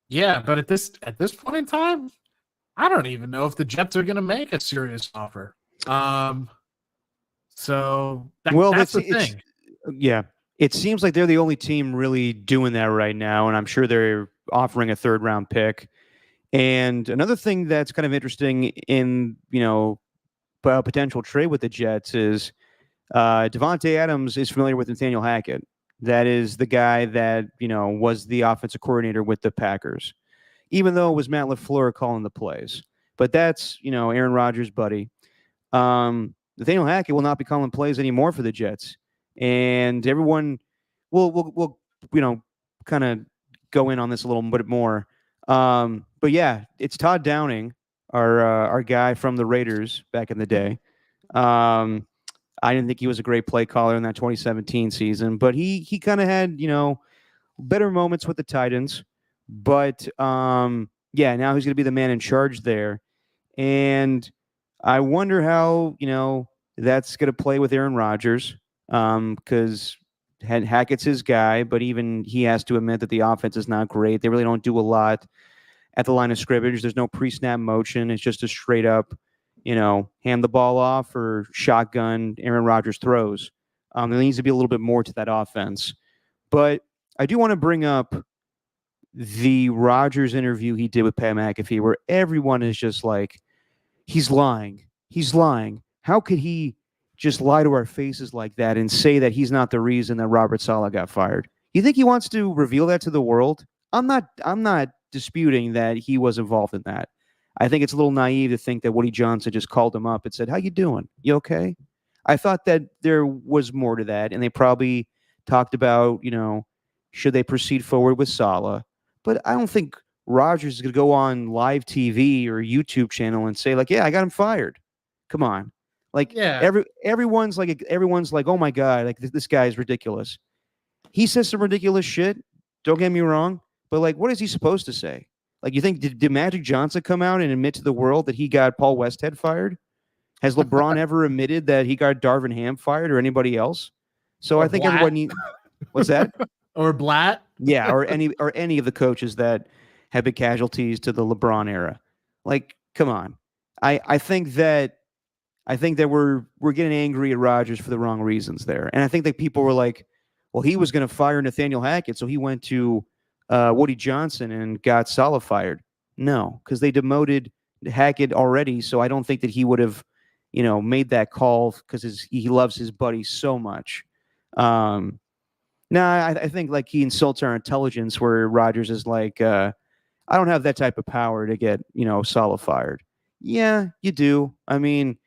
yeah, but at this point in time, I don't even know if the Jets are going to make a serious offer. So that's the thing. Yeah. It seems like they're the only team really doing that right now, and I'm sure they're offering a third-round pick. And another thing that's kind of interesting in, a potential trade with the Jets is Devontae Adams is familiar with Nathaniel Hackett. That is the guy that, was the offensive coordinator with the Packers, even though it was Matt LaFleur calling the plays. But that's, Aaron Rodgers' buddy. Nathaniel Hackett will not be calling plays anymore for the Jets. And everyone will kind of go in on this a little bit more. But yeah, it's Todd Downing, our guy from the Raiders back in the day. I didn't think he was a great play caller in that 2017 season, but he kind of had, better moments with the Titans. But now he's going to be the man in charge there. And I wonder how, that's going to play with Aaron Rodgers. Because Hackett's his guy, but even he has to admit that the offense is not great. They really don't do a lot at the line of scrimmage. There's no pre-snap motion. It's just a straight up, hand the ball off or shotgun Aaron Rodgers throws. There needs to be a little bit more to that offense. But I do want to bring up the Rodgers interview he did with Pat McAfee, where everyone is just like, he's lying. He's lying. How could he just lie to our faces like that and say that he's not the reason that Robert Saleh got fired? You think he wants to reveal that to the world? I'm not disputing that he was involved in that. I think it's a little naive to think that Woody Johnson just called him up and said, "How you doing? You okay?" I thought that there was more to that, and they probably talked about, should they proceed forward with Saleh. But I don't think Rodgers is going to go on live TV or YouTube channel and say like, "Yeah, I got him fired." Come on, like Yeah. everyone's like, "Oh my god, like this guy is ridiculous." He says some ridiculous shit. Don't get me wrong, but like, what is he supposed to say? Like, you think did Magic Johnson come out and admit to the world that he got Paul Westhead fired? Has LeBron ever admitted that he got Darvin Ham fired or anybody else? So Or I think Blatt. everyone needs. What's that? Or Blatt. Yeah, or any of the coaches that have been casualties to the LeBron era. Like, come on. I think that we're getting angry at Rodgers for the wrong reasons there, and I think that people were like, well, he was going to fire Nathaniel Hackett, so he went to Woody Johnson and got Saleh fired. No, because they demoted Hackett already, so I don't think that he would have, made that call because he loves his buddy so much. No, I think like he insults our intelligence, where Rodgers is like, I don't have that type of power to get Saleh fired. Yeah, you do. I mean,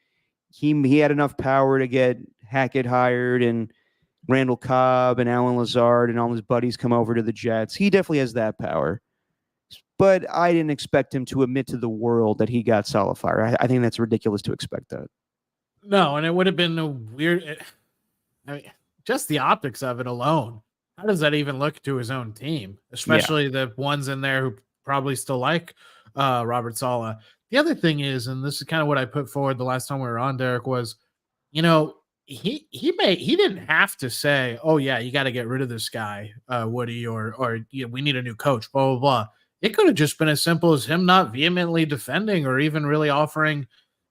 he had enough power to get Hackett hired and Randall Cobb and Alan Lazard and all his buddies come over to the Jets. He definitely has that power. But I didn't expect him to admit to the world that he got Saleh fired. I think that's ridiculous to expect that. No, and it would have been a weird. I mean, just the optics of it alone. How does that even look to his own team, especially the ones in there who probably still like Robert Saleh? The other thing is, and this is kind of what I put forward the last time we were on, Derek, was, he didn't have to say, "Oh yeah, you got to get rid of this guy, Woody," or we need a new coach, blah blah blah. It could have just been as simple as him not vehemently defending or even really offering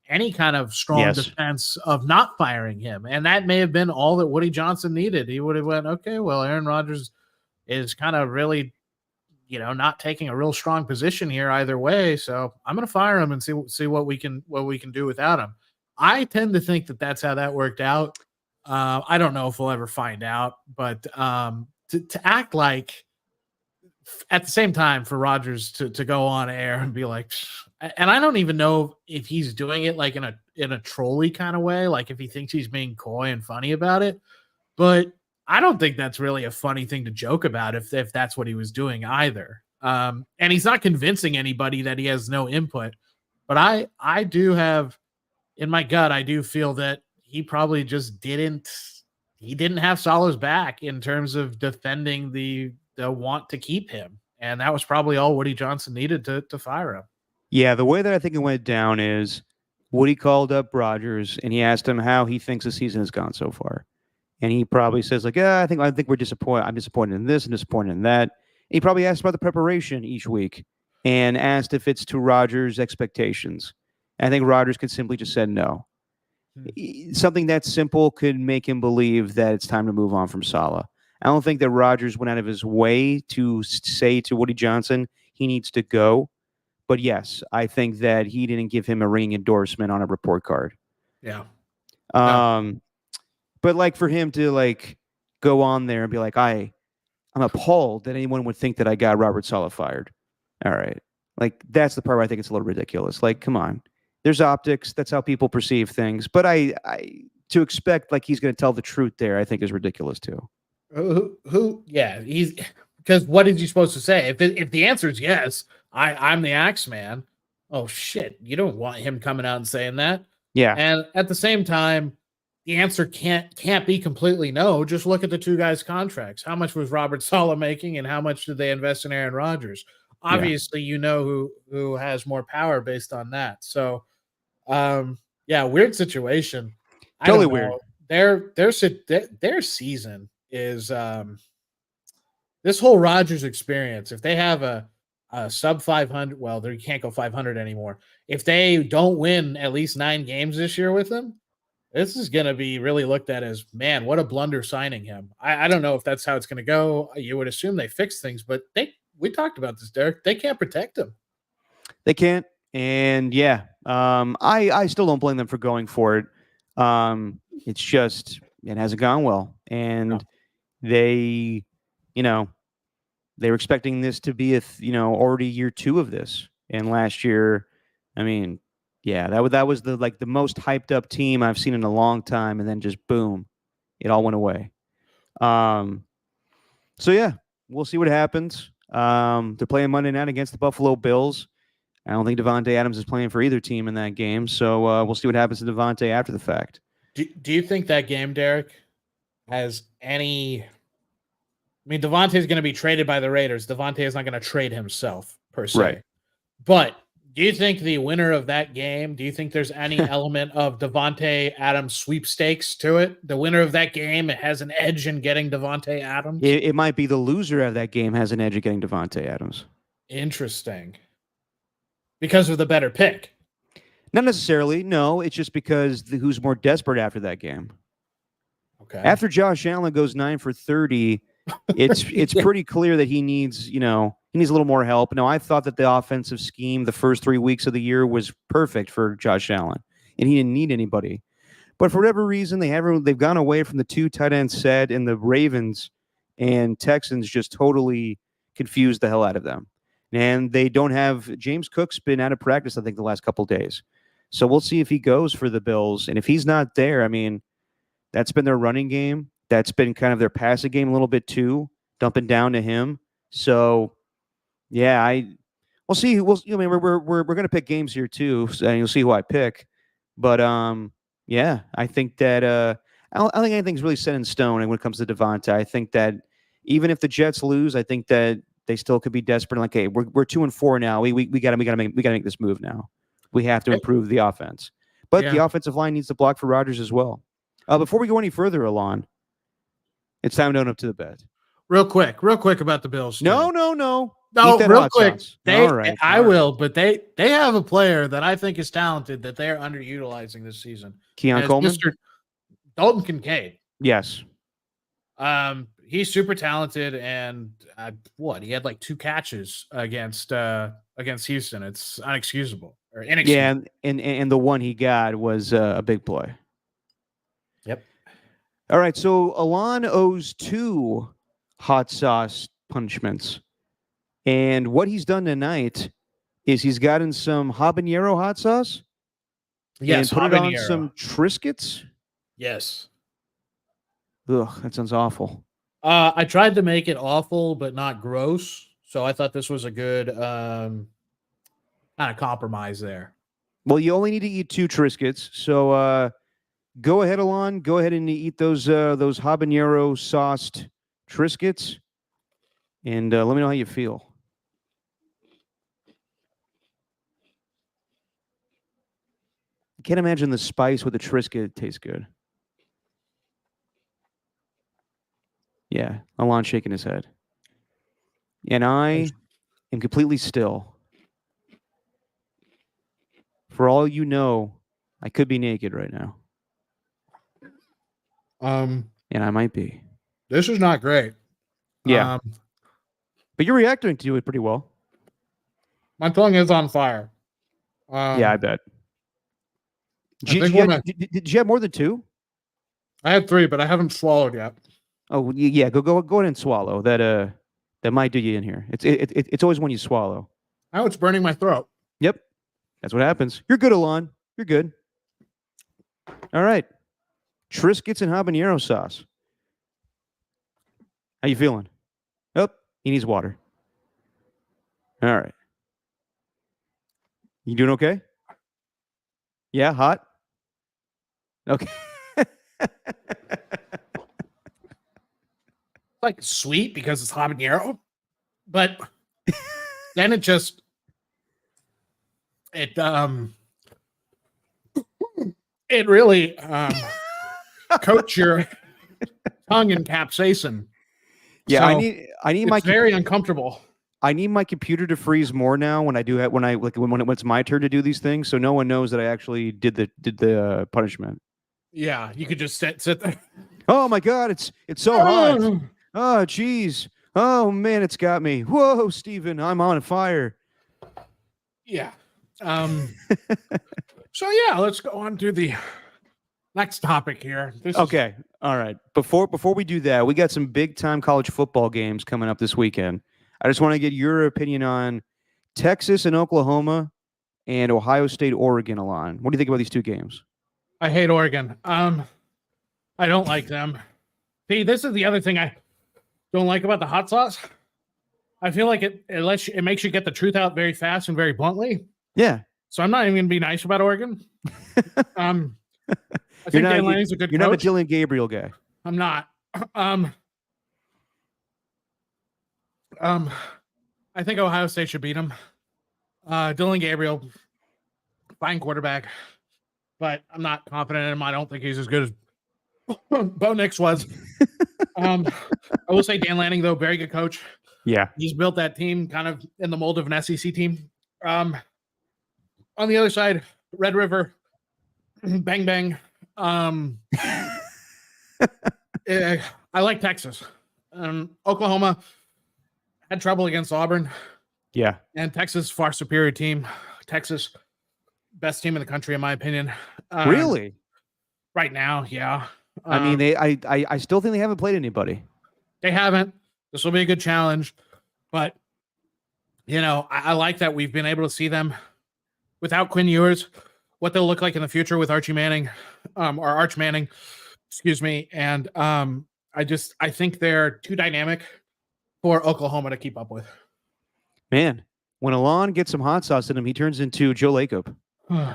any kind of strong defense of not firing him. And that may have been all that Woody Johnson needed. He would have went, okay, well, Aaron Rodgers is kind of really, not taking a real strong position here either way. So I'm going to fire him and see what we can do without him. I tend to think that that's how that worked out. I don't know if we'll ever find out, but to act like, at the same time, for Rodgers to go on air and be like, and I don't even know if he's doing it like in a trolly kind of way, like if he thinks he's being coy and funny about it, but I don't think that's really a funny thing to joke about if that's what he was doing either. And he's not convincing anybody that he has no input, but I do have in my gut, I do feel that he probably just didn't have Saleh's back in terms of defending the want to keep him. And that was probably all Woody Johnson needed to fire him. Yeah, the way that I think it went down is Woody called up Rodgers and he asked him how he thinks the season has gone so far. And he probably says like, "Yeah, I think we're disappointed. I'm disappointed in this and disappointed in that." And he probably asked about the preparation each week and asked if it's to Rodgers' expectations. And I think Rodgers could simply just said no. Something that simple could make him believe that it's time to move on from Saleh. I don't think that Rodgers went out of his way to say to Woody Johnson he needs to go. But yes, I think that he didn't give him a ringing endorsement on a report card. Yeah. But like for him to like go on there and be like, I'm appalled that anyone would think that I got Robert Saleh fired. All right. Like that's the part where I think it's a little ridiculous. Like, come on. There's optics. That's how people perceive things. But I to expect like he's going to tell the truth there, I think is ridiculous too. Yeah, he's because what is he supposed to say? If the answer is yes, I'm the Axeman. Oh shit, you don't want him coming out and saying that. Yeah. And at the same time, the answer can't be completely no. Just look at the two guys' contracts. How much was Robert Saleh making, and how much did they invest in Aaron Rodgers? Obviously, who has more power based on that. So, weird situation. Totally weird. Their season is this whole Rodgers experience. If they have a sub 500, well, they can't go 500 anymore. If they don't win at least 9 games this year with him, this is going to be really looked at as, man, what a blunder signing him. I don't know if that's how it's going to go. You would assume they fix things, but we talked about this, Derek. They can't protect him. They can't. And I still don't blame them for going for it. It's just, it hasn't gone well. And they, They were expecting this to be already year 2 of this, and last year, I mean, yeah, that was the most hyped up team I've seen in a long time, and then just boom, it all went away. So yeah, we'll see what happens. They're playing Monday night against the Buffalo Bills. I don't think Devontae Adams is playing for either team in that game, so we'll see what happens to Devontae after the fact. Do you think that game, Derek, has any? I mean, Devontae is going to be traded by the Raiders. Devontae is not going to trade himself per se. Right. But do you think the winner of that game? Do you think there's any element of Devontae Adams sweepstakes to it? The winner of that game has an edge in getting Devontae Adams. It might be the loser of that game has an edge of getting Devontae Adams. Interesting. Because of the better pick. Not necessarily. No, it's just because who's more desperate after that game. Okay. After Josh Allen goes 9 for 30, it's pretty clear that he needs a little more help. Now, I thought that the offensive scheme the first 3 weeks of the year was perfect for Josh Allen, and he didn't need anybody. But for whatever reason, they've gone away from the 2 tight end set, and the Ravens and Texans just totally confused the hell out of them. And they don't have James Cook's been out of practice, I think, the last couple of days. So we'll see if he goes for the Bills. And if he's not there, I mean, that's been their running game. That's been kind of their passing game a little bit too, dumping down to him. So, yeah, we'll see. We're going to pick games here too, and you'll see who I pick. But yeah, I think that I don't think anything's really set in stone when it comes to Devontae. I think that even if the Jets lose, I think that they still could be desperate. Like, hey, we're 2-4 now. We gotta make this move now. We have to improve the offense, but the offensive line needs to block for Rodgers as well. Before we go any further, Alon, it's time to own up to the bet. Real quick about the Bills. No. Real quick. All right. I will, but they have a player that I think is talented that they're underutilizing this season. Keon Coleman? Mr. Dalton Kincaid. Yes. He's super talented, and he had like 2 catches against Houston. It's unexcusable or inexcusable. Yeah, and the one he got was a big play. Yep. All right, so Alon owes 2 hot sauce punishments, and what he's done tonight is he's gotten some habanero hot sauce. Yes, and put it on some Triscuits. Yes. Ugh, that sounds awful. I tried to make it awful, but not gross. So I thought this was a good kind of compromise there. Well, you only need to eat 2 Triscuits. So go ahead, Alon. Go ahead and eat those habanero sauced Triscuits. And let me know how you feel. I can't imagine the spice with the Triscuit tastes good. Yeah, Alon shaking his head. And I am completely still. For all you know, I could be naked right now. And I might be. This is not great. Yeah. But you're reacting to it pretty well. My tongue is on fire. Yeah, I bet. Did you have more than 2? I had 3, but I haven't swallowed yet. Oh yeah, go ahead and swallow. That might do you in here. It's always when you swallow. Now it's burning my throat. Yep, that's what happens. You're good, Alon. You're good. All right, Triscuits and habanero sauce. How you feeling? Oh, he needs water. All right. You doing okay? Yeah, hot? Okay. Like sweet because it's habanero, but then it really coats your tongue in capsaicin. Yeah, so I need it's very uncomfortable. I need my computer to freeze more now when it's my turn to do these things, so no one knows that I actually did the punishment. Yeah, you could just sit there. Oh my God, it's so hot. Oh geez. Oh man, it's got me. Whoa, Steven, I'm on fire. Yeah. So yeah, let's go on to the next topic here. Okay. All right. Before we do that, we got some big time college football games coming up this weekend. I just want to get your opinion on Texas and Oklahoma and Ohio State, Oregon, Alon. What do you think about these two games? I hate Oregon. I don't like them. See, this is the other thing I don't like about the hot sauce. I feel like it makes you get the truth out very fast and very bluntly. Yeah. So I'm not even going to be nice about Oregon. I think Dan Lanning's a good coach. You're not a Dylan Gabriel guy. I'm not. I think Ohio State should beat him. Dylan Gabriel, fine quarterback, but I'm not confident in him. I don't think he's as good as Bo Nix was. I will say Dan Lanning, though, very good coach. Yeah. He's built that team kind of in the mold of an SEC team. On the other side, Red River, bang, bang. I like Texas. Oklahoma had trouble against Auburn. Yeah. And Texas, far superior team. Texas, best team in the country, in my opinion. Really? Right now, yeah. I mean, I still think they haven't played anybody. They haven't. This will be a good challenge. But, I like that we've been able to see them without Quinn Ewers, what they'll look like in the future with Archie Manning, or Arch Manning, excuse me. And I think they're too dynamic for Oklahoma to keep up with. Man, when Alon gets some hot sauce in him, he turns into Joe Lacob. I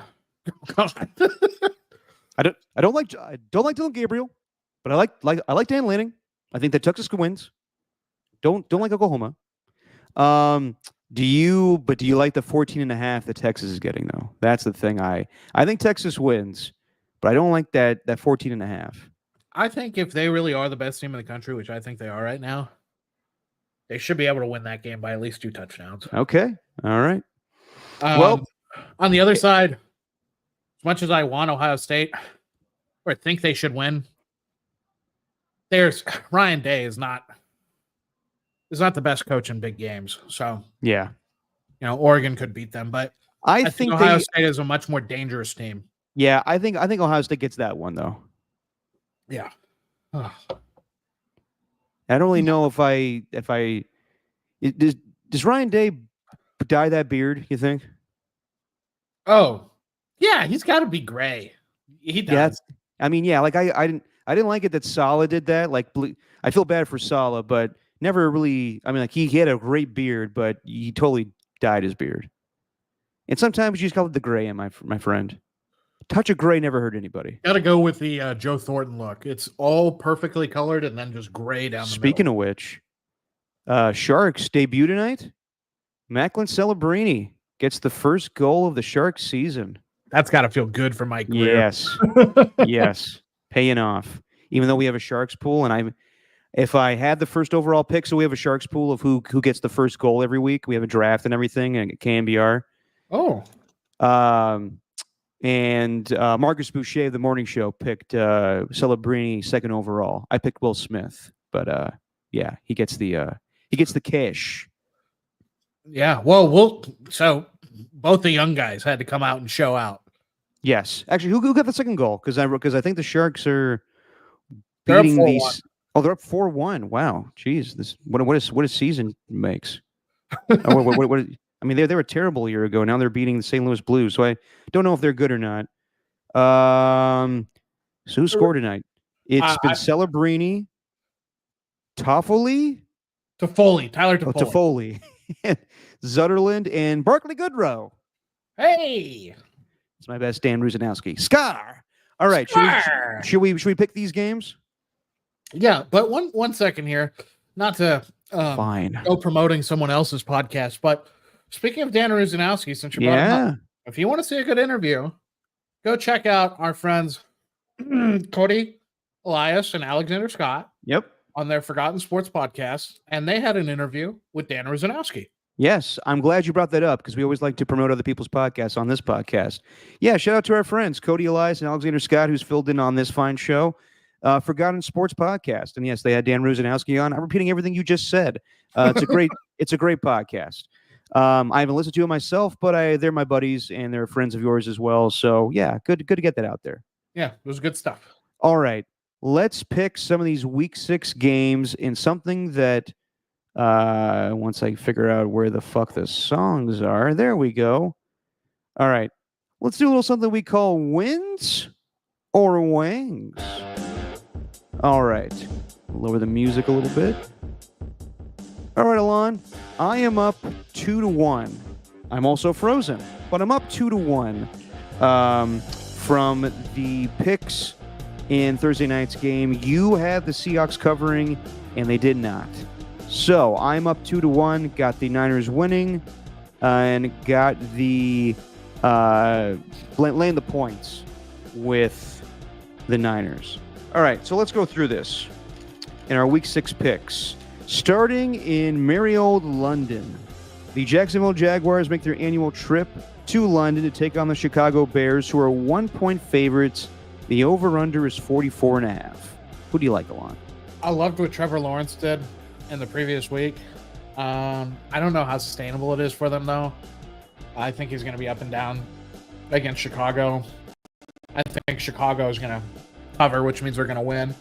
don't like Dylan Gabriel, but I like Dan Lanning. I think that Texas wins. Don't like Oklahoma. Do you like the 14.5 that Texas is getting though? That's the thing. I think Texas wins, but I don't like that 14.5. I think if they really are the best team in the country, which I think they are right now, they should be able to win that game by at least 2 touchdowns. Okay. All right. Well, on the other side, as much as I want Ohio State or think they should win, there's Ryan Day is not the best coach in big games. So yeah, Oregon could beat them, but I think Ohio State is a much more dangerous team. Yeah, I think Ohio State gets that one though. Yeah. I don't really know does Ryan Day dye that beard, you think? Oh, yeah, he's got to be gray. He does. Yeah, I mean, yeah, like I didn't like it that Saleh did that. Like, I feel bad for Saleh, but never really. I mean, like he had a great beard, but he totally dyed his beard. And sometimes you just call it the gray, my friend. Touch of gray never hurt anybody. Got to go with the Joe Thornton look. It's all perfectly colored and then just gray down the Speaking middle. of which, Sharks debut tonight. Macklin Celebrini gets the first goal of the Sharks season. That's got to feel good for Mike Greer. Yes. Yes. Paying off. Even though we have a Sharks pool, and if I had the first overall pick, so we have a Sharks pool of who gets the first goal every week. We have a draft and everything, and KNBR. Oh. And Marcus Boucher of the morning show picked Celebrini second overall. I picked Will Smith, but yeah, he gets the cash. Yeah, well, so both the young guys had to come out and show out. Yes, actually, who got the second goal? Because I think the Sharks are beating these. Oh, they're up 4-1. Wow, jeez, what a season makes. what I mean, they were terrible a year ago. Now they're beating the St. Louis Blues. So I don't know if they're good or not. So who scored tonight? It's been Celebrini, Tyler Toffoli, Zutterland, and Barkley Goodrow. Hey, it's my best Dan Rusanowski. Scar. All right, should we pick these games? Yeah, but one second here, not to fine go promoting someone else's podcast, but speaking of Dan Rusanowski, since you brought him up, if you want to see a good interview, go check out our friends Cody Elias and Alexander Scott. Yep. On their Forgotten Sports podcast, and they had an interview with Dan Rusanowski. Yes, I'm glad you brought that up because we always like to promote other people's podcasts on this podcast. Yeah, shout out to our friends, Cody Elias and Alexander Scott, who's filled in on this fine show, Forgotten Sports podcast. And yes, they had Dan Rusanowski on. I'm repeating everything you just said. It's a great podcast. I haven't listened to it myself, but they're my buddies and they're friends of yours as well. So yeah, good to get that out there. Yeah, it was good stuff. All right. Let's pick some of these week 6 games in something that Once I figure out where the fuck the songs are. There we go. All right. Let's do a little something we call wins or wings. All right. Lower the music a little bit. All right, Alon. I am up 2-1. I'm also frozen, but I'm up 2-1 from the picks in Thursday night's game. You had the Seahawks covering, and they did not. So I'm up 2-1. Got the Niners winning, and got the laying the points with the Niners. All right, so let's go through this in our Week 6 picks. Starting in merry old London, the Jacksonville Jaguars make their annual trip to London to take on the Chicago Bears, who are 1-point favorites. The over-under is 44.5. Who do you like, Alon? I loved what Trevor Lawrence did in the previous week. I don't know how sustainable it is for them, though. I think he's going to be up and down against Chicago. I think Chicago is going to cover, which means they're going to win.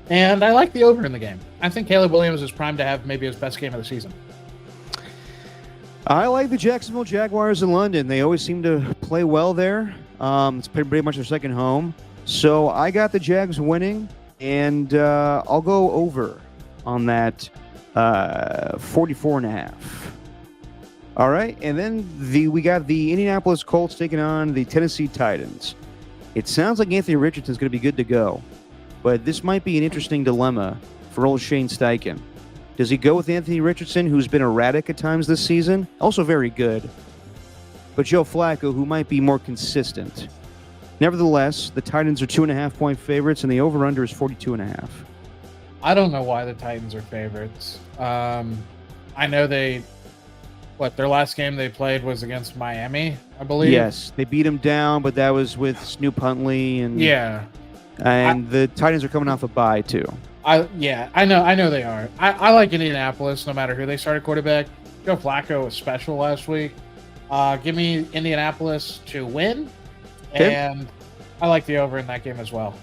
And I like the over in the game. I think Caleb Williams is primed to have maybe his best game of the season. I like the Jacksonville Jaguars in London. They always seem to play well there. It's pretty much their second home. So I got the Jags winning, and I'll go over on that 44.5. All right, and then we got the Indianapolis Colts taking on the Tennessee Titans. It sounds like Anthony Richardson's going to be good to go, but this might be an interesting dilemma for old Shane Steichen. Does he go with Anthony Richardson, who's been erratic at times this season, also very good, but Joe Flacco, who might be more consistent? Nevertheless, the Titans are 2.5-point favorites, and the over-under is 42.5. I don't know why the Titans are favorites. I know their last game they played was against Miami, I believe. Yes, they beat them down, but that was with Snoop Huntley and the Titans are coming off a bye too. I know they are. I like Indianapolis no matter who they start at quarterback. Joe Flacco was special last week. Give me Indianapolis to win, and I like the over in that game as well.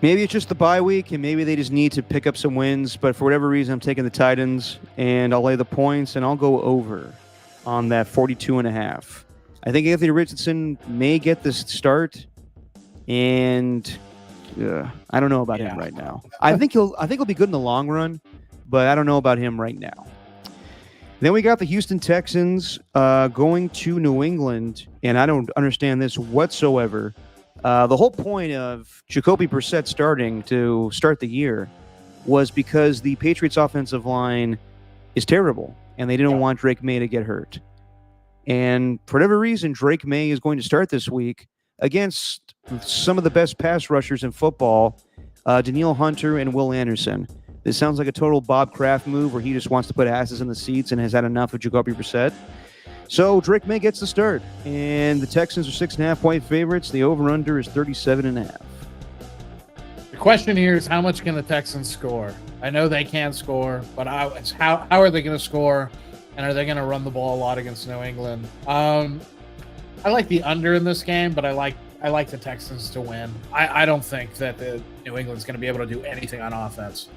Maybe it's just the bye week, and maybe they just need to pick up some wins. But for whatever reason, I'm taking the Titans, and I'll lay the points, and I'll go over on that 42.5. I think Anthony Richardson may get this start, and I don't know about him right now. I think he'll be good in the long run, but I don't know about him right now. Then we got the Houston Texans going to New England, and I don't understand this whatsoever. The whole point of Jacoby Brissett starting to start the year was because the Patriots' offensive line is terrible, and they didn't want Drake May to get hurt. And for whatever reason, Drake May is going to start this week against some of the best pass rushers in football, Danielle Hunter and Will Anderson. This sounds like a total Bob Kraft move where he just wants to put asses in the seats and has had enough of Jacoby Brissett. So Drake May gets the start, and the Texans are 6.5-point favorites. The over-under is 37.5. The question here is how much can the Texans score? I know they can score, but how are they going to score, and are they going to run the ball a lot against New England? I like the under in this game, but I like the Texans to win. I don't think that the New England's going to be able to do anything on offense.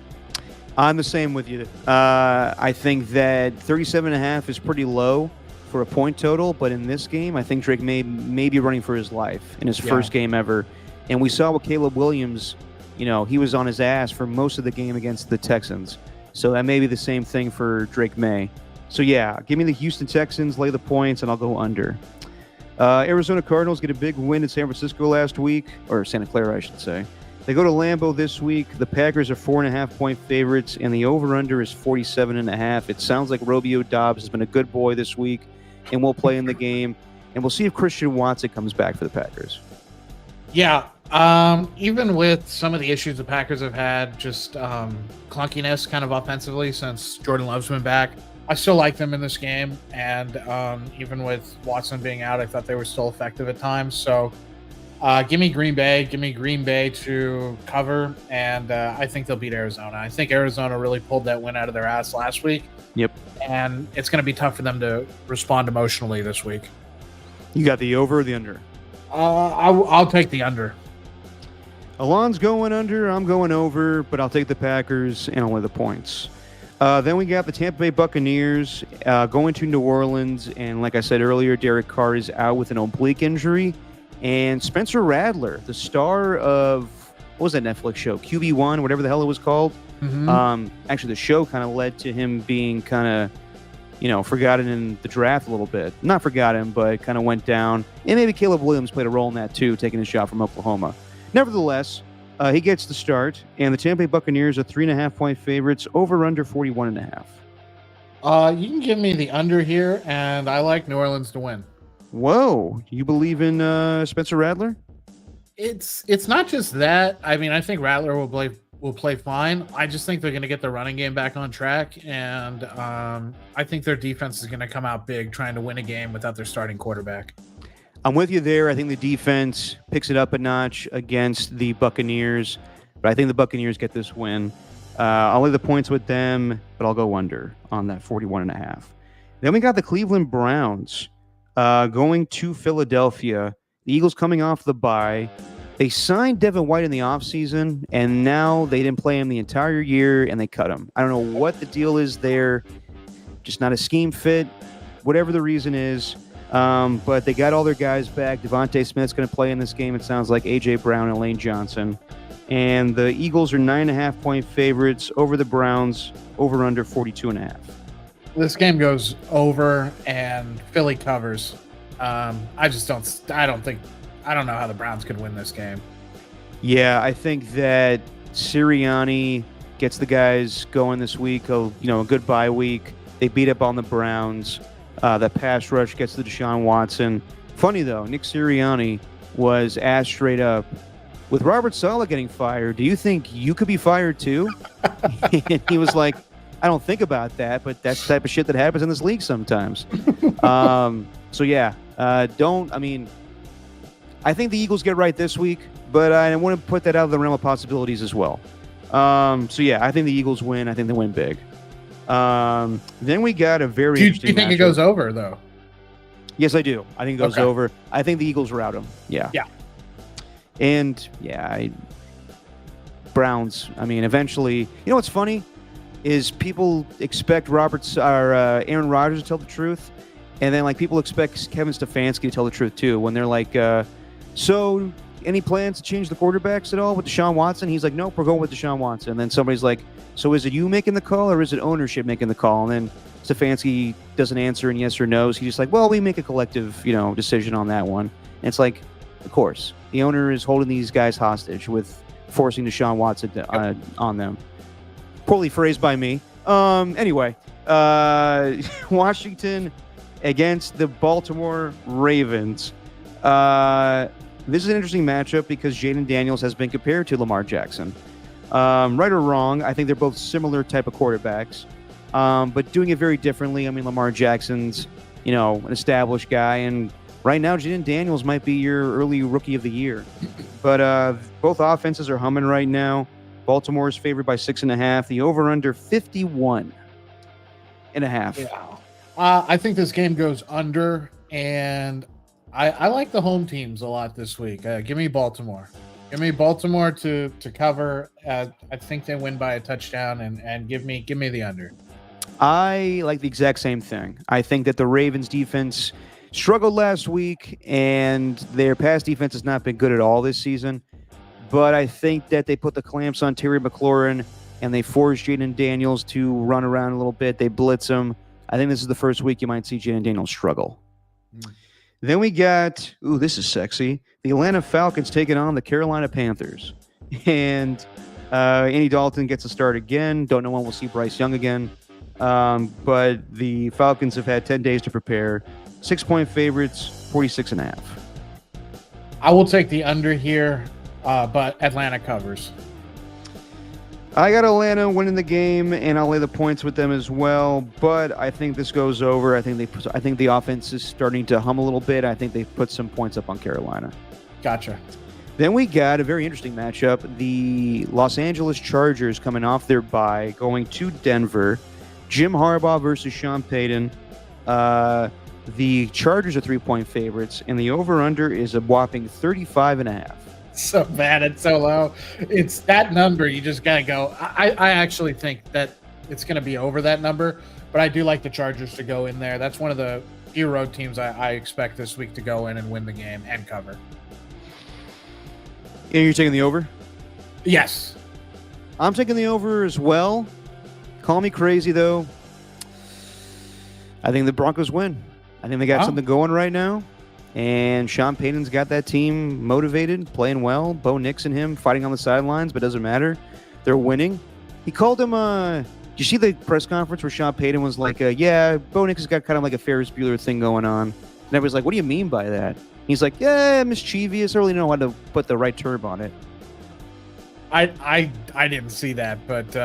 I'm the same with you. I think that 37.5 is pretty low for a point total, but in this game, I think Drake may be running for his life in his first game ever. And we saw with Caleb Williams, he was on his ass for most of the game against the Texans. So that may be the same thing for Drake May. So give me the Houston Texans, lay the points, and I'll go under. Arizona Cardinals get a big win in San Francisco last week, or Santa Clara, I should say. They go to Lambeau this week. The Packers are 4.5-point favorites, and the over-under is 47.5. It sounds like Romeo Doubs has been a good boy this week and will play in the game. And we'll see if Christian Watson comes back for the Packers. Yeah. Even with some of the issues the Packers have had, just clunkiness kind of offensively since Jordan Love's been back, I still like them in this game. And even with Watson being out, I thought they were still effective at times. So give me Green Bay. Give me Green Bay to cover. And I think they'll beat Arizona. I think Arizona really pulled that win out of their ass last week. Yep. And it's going to be tough for them to respond emotionally this week. You got the over or the under? I'll take the under. Alon's going under. I'm going over, but I'll take the Packers and only the points. Then we got the Tampa Bay Buccaneers going to New Orleans. And like I said earlier, Derek Carr is out with an oblique injury. And Spencer Rattler, the star of, what was that Netflix show? QB1, whatever the hell it was called. Mm-hmm. Actually, the show kind of led to him being kind of, forgotten in the draft a little bit. Not forgotten, but kind of went down. And maybe Caleb Williams played a role in that too, taking his shot from Oklahoma. Nevertheless, he gets the start, and the Tampa Bay Buccaneers are 3.5-point favorites, over under 41.5. You can give me the under here, and I like New Orleans to win. Whoa, you believe in Spencer Rattler? It's not just that. I mean, I think Rattler will play fine. I just think they're going to get the running game back on track, and I think their defense is going to come out big, trying to win a game without their starting quarterback. I'm with you there. I think the defense picks it up a notch against the Buccaneers, but I think the Buccaneers get this win. I'll lay the points with them, but I'll go under on that 41.5. Then we got the Cleveland Browns going to Philadelphia. The Eagles coming off the bye. They signed Devin White in the offseason, and now they didn't play him the entire year, and they cut him. I don't know what the deal is there. Just not a scheme fit, whatever the reason is. But they got all their guys back. Devontae Smith's going to play in this game, it sounds like. A.J. Brown and Lane Johnson. And the Eagles are 9.5-point favorites over the Browns, over under 42.5. This game goes over, and Philly covers. I don't know how the Browns could win this game. Yeah, I think that Sirianni gets the guys going this week. A good bye week. They beat up on the Browns. The pass rush gets to Deshaun Watson. Funny, though, Nick Sirianni was asked straight up, with Robert Saleh getting fired, do you think you could be fired too? And he was like, I don't think about that, but that's the type of shit that happens in this league sometimes. I think the Eagles get right this week, but I want to put that out of the realm of possibilities as well. I think the Eagles win. I think they win big. Then we got a very interesting Do you think it goes over, though? Yes, I do. I think it goes over. I think the Eagles rout them. Yeah. Yeah. And, Browns, eventually... You know what's funny? Is people expect Aaron Rodgers to tell the truth, and then, people expect Kevin Stefanski to tell the truth, too, when they're like, so any plans to change the quarterbacks at all with Deshaun Watson? He's like, nope, we're going with Deshaun Watson. And then somebody's like, so is it you making the call or is it ownership making the call? And then Stefanski doesn't answer in yes or no's. He's just like, well, we make a collective, decision on that one. And it's like, of course, the owner is holding these guys hostage with forcing Deshaun Watson on them. Poorly phrased by me. Anyway, Washington against the Baltimore Ravens. This is an interesting matchup because Jaden Daniels has been compared to Lamar Jackson. Right or wrong, I think they're both similar type of quarterbacks, but doing it very differently. Lamar Jackson's, an established guy, and right now Jaden Daniels might be your early rookie of the year. But both offenses are humming right now. Baltimore is favored by 6.5. The over/under 51.5. Yeah. I think this game goes under, and I like the home teams a lot this week. Give me Baltimore. Give me Baltimore to cover. I think they win by a touchdown, and give me the under. I like the exact same thing. I think that the Ravens defense struggled last week, and their pass defense has not been good at all this season. But I think that they put the clamps on Terry McLaurin, and they forced Jaden Daniels to run around a little bit. They blitz him. I think this is the first week you might see Jaden Daniels struggle. Then we got, this is sexy, the Atlanta Falcons taking on the Carolina Panthers. And Andy Dalton gets a start again. Don't know when we'll see Bryce Young again. But the Falcons have had 10 days to prepare. 6-point favorites, 46.5. I will take the under here, but Atlanta covers. I got Atlanta winning the game, and I'll lay the points with them as well. But I think this goes over. I think the offense is starting to hum a little bit. I think they put some points up on Carolina. Gotcha. Then we got a very interesting matchup. The Los Angeles Chargers coming off their bye, going to Denver. Jim Harbaugh versus Sean Payton. The Chargers are 3-point favorites, and the over/under is a whopping 35.5. So bad. It's so low. It's that number. You just got to go. I actually think that it's going to be over that number, but I do like the Chargers to go in there. That's one of the few road teams I expect this week to go in and win the game and cover. And you're taking the over? Yes. I'm taking the over as well. Call me crazy, though. I think the Broncos win. I think they got something going right now. And Sean Payton's got that team motivated, playing well. Bo Nix and him fighting on the sidelines, but it doesn't matter. They're winning. He called him, did you see the press conference where Sean Payton was like, yeah, Bo Nix has got kind of like a Ferris Bueller thing going on. And everybody's like, what do you mean by that? He's like, yeah, mischievous. I really don't know how to put the right term on it. I didn't see that, but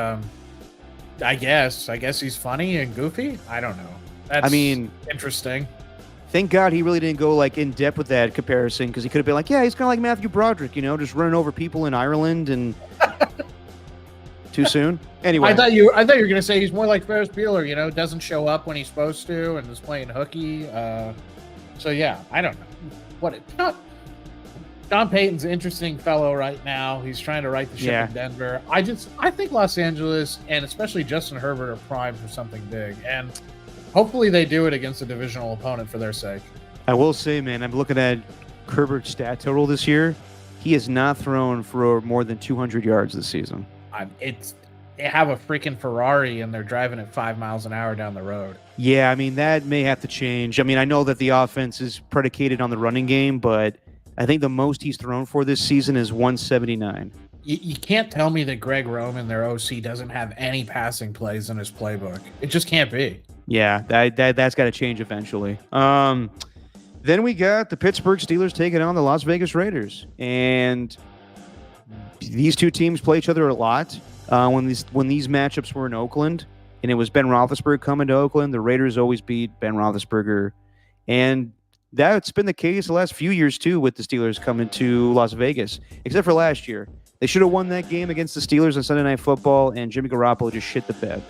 I guess he's funny and goofy. I don't know. That's interesting. Thank God he really didn't go like in depth with that comparison, because he could have been like, yeah, he's kind of like Matthew Broderick, just running over people in Ireland and too soon. Anyway, I thought you were gonna say he's more like Ferris Bueller, doesn't show up when he's supposed to and is playing hooky. So yeah, I don't know. John Payton's an interesting fellow right now. He's trying to right the ship in Denver. I think Los Angeles and especially Justin Herbert are primed for something big, and hopefully they do it against a divisional opponent for their sake. I will say, man, I'm looking at Herbert's stat total this year. He has not thrown for more than 200 yards this season. They have a freaking Ferrari and they're driving at 5 miles an hour down the road. Yeah, that may have to change. I know that the offense is predicated on the running game, but I think the most he's thrown for this season is 179. You can't tell me that Greg Roman, their OC, doesn't have any passing plays in his playbook. It just can't be. Yeah, that's got to change eventually. Then we got the Pittsburgh Steelers taking on the Las Vegas Raiders, and these two teams play each other a lot. When these matchups were in Oakland, and it was Ben Roethlisberger coming to Oakland, the Raiders always beat Ben Roethlisberger, and that's been the case the last few years too with the Steelers coming to Las Vegas, except for last year. They should have won that game against the Steelers on Sunday Night Football, and Jimmy Garoppolo just shit the bed.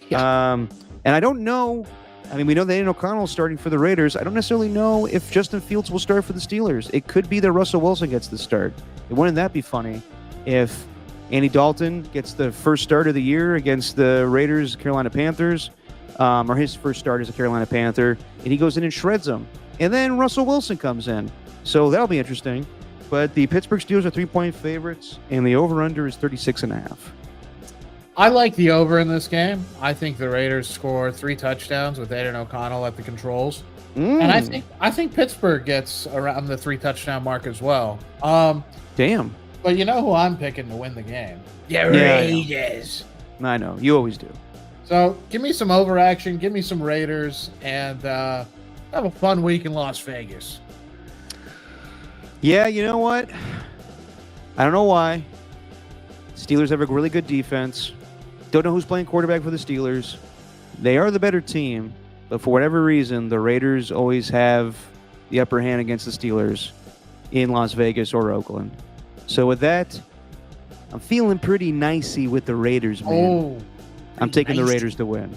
Yeah. And I don't know. We know that Aiden O'Connell's starting for the Raiders. I don't necessarily know if Justin Fields will start for the Steelers. It could be that Russell Wilson gets the start. Wouldn't that be funny if Andy Dalton gets the first start of the year against the Raiders, Carolina Panthers, or his first start as a Carolina Panther, and he goes in and shreds them. And then Russell Wilson comes in. So that'll be interesting. But the Pittsburgh Steelers are 3-point favorites, and the over-under is 36.5. I like the over in this game. I think the Raiders score 3 touchdowns with Aiden O'Connell at the controls. And I think Pittsburgh gets around the 3 touchdown mark as well. Damn. But you know who I'm picking to win the game? Raiders. I know. You always do. So give me some over action. Give me some Raiders. And have a fun week in Las Vegas. Yeah, you know what? I don't know why. Steelers have a really good defense. Don't know who's playing quarterback for the Steelers. They are the better team, but for whatever reason, the Raiders always have the upper hand against the Steelers in Las Vegas or Oakland. So with that, I'm feeling pretty nicey with the Raiders, man. I'm taking the Raiders to win.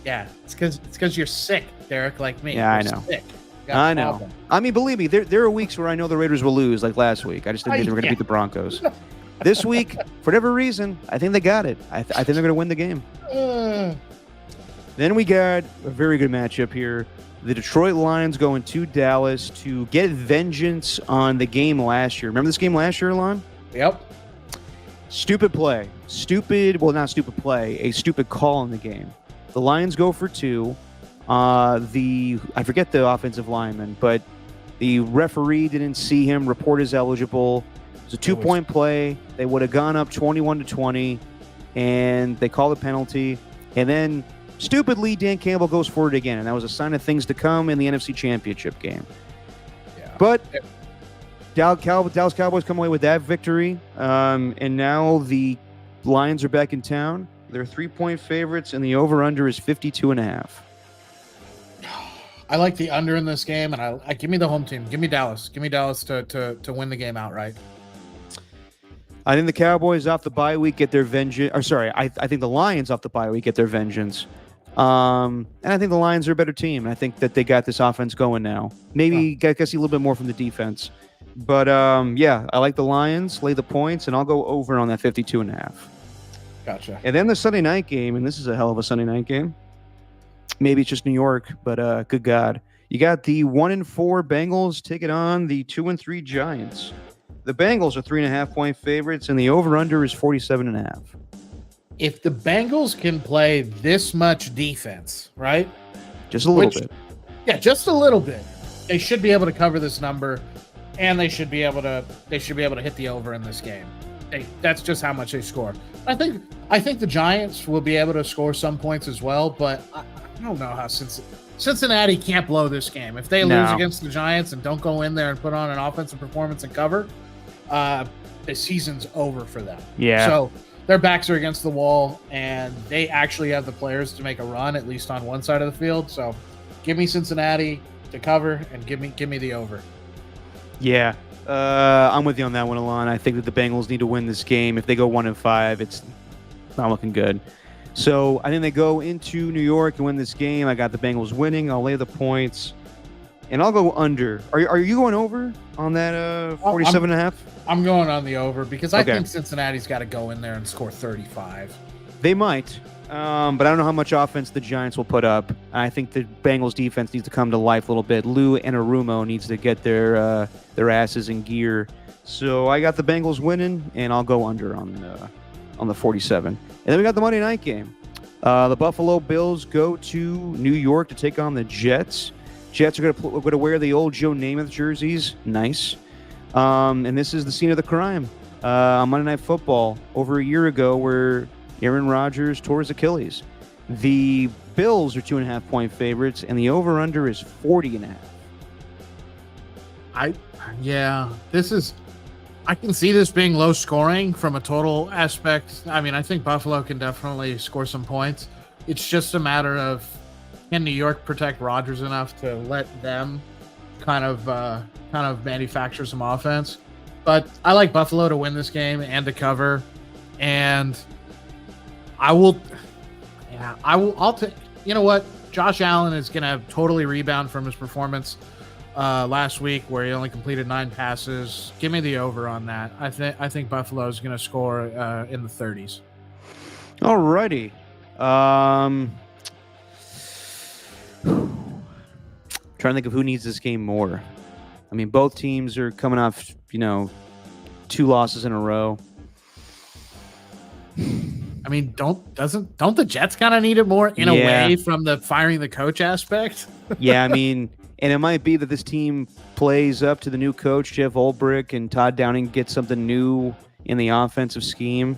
Yeah, it's because you're sick, Derek, like me. Yeah, I know. I know. Believe me, there are weeks where I know the Raiders will lose, like last week. I just didn't think they were going to beat the Broncos. This week, for whatever reason, I think they got it. I think they're going to win the game. Then we got a very good matchup here. The Detroit Lions going to Dallas to get vengeance on the game last year. Remember this game last year, Alon? Yep. Stupid play. Not stupid play. A stupid call in the game. The Lions go for 2. I forget the offensive lineman, but the referee didn't see him report as eligible. It was a 2-point play. They would have gone up 21-20, and they call the penalty. And then, stupidly, Dan Campbell goes for it again, and that was a sign of things to come in the NFC Championship game. Yeah. But Dallas Cowboys come away with that victory, and now the Lions are back in town. They're 3-point favorites, and the over-under is 52.5. I like the under in this game, and I give me the home team. Give me Dallas. Give me Dallas to win the game outright. I think the Cowboys off the bye week get their vengeance. Or sorry, I think the Lions off the bye week get their vengeance. And I think the Lions are a better team. I think that they got this offense going now. Maybe got to see a little bit more from the defense. But yeah, I like the Lions. Lay the points, and I'll go over on that 52.5. Gotcha. And then the Sunday night game, and this is a hell of a Sunday night game. Maybe it's just New York, but good God. You got the 1-4 Bengals taking on the 2-3 Giants. The Bengals are 3.5-point favorites, and the over/under is 47.5. If the Bengals can play this much defense, right? Just a little bit. Yeah, just a little bit. They should be able to cover this number, and they should be able to hit the over in this game. That's just how much they score. I think the Giants will be able to score some points as well, but I don't know how Cincinnati can't blow this game. If they lose against the Giants and don't go in there and put on an offensive performance and cover, the season's over for them. Yeah. So their backs are against the wall, and they actually have the players to make a run, at least on one side of the field. So give me Cincinnati to cover, and give me the over. Yeah. I'm with you on that one, Alon. I think that the Bengals need to win this game. If they go 1-5, it's not looking good. So I think they go into New York and win this game. I got the Bengals winning. I'll lay the points, and I'll go under. Are you going over on that 47.5? I'm going on the over because I think Cincinnati's got to go in there and score 35. They might, but I don't know how much offense the Giants will put up. I think the Bengals defense needs to come to life a little bit. Lou Anarumo needs to get their asses in gear. So I got the Bengals winning, and I'll go under on the 47. And then we got the Monday night game. The Buffalo Bills go to New York to take on the Jets. Jets are going to wear the old Joe Namath jerseys. Nice. And this is the scene of the crime on Monday Night Football over a year ago where Aaron Rodgers tore his Achilles. The Bills are 2.5-point favorites, and the over/under is 40.5. I can see this being low scoring from a total aspect. I mean, I think Buffalo can definitely score some points. It's just a matter of, can New York protect Rodgers enough to let them kind of manufacture some offense? But I like Buffalo to win this game and to cover. And I'll take, you know what? Josh Allen is going to totally rebound from his performance last week where he only completed 9 passes. Give me the over on that. I think Buffalo is going to score in the 30s. All righty. Trying to think of who needs this game more. I mean, both teams are coming off, 2 losses in a row. I mean, don't the Jets kind of need it more in a way from the firing the coach aspect? Yeah, I mean, and it might be that this team plays up to the new coach, Jeff Ulbrich, and Todd Downing gets something new in the offensive scheme.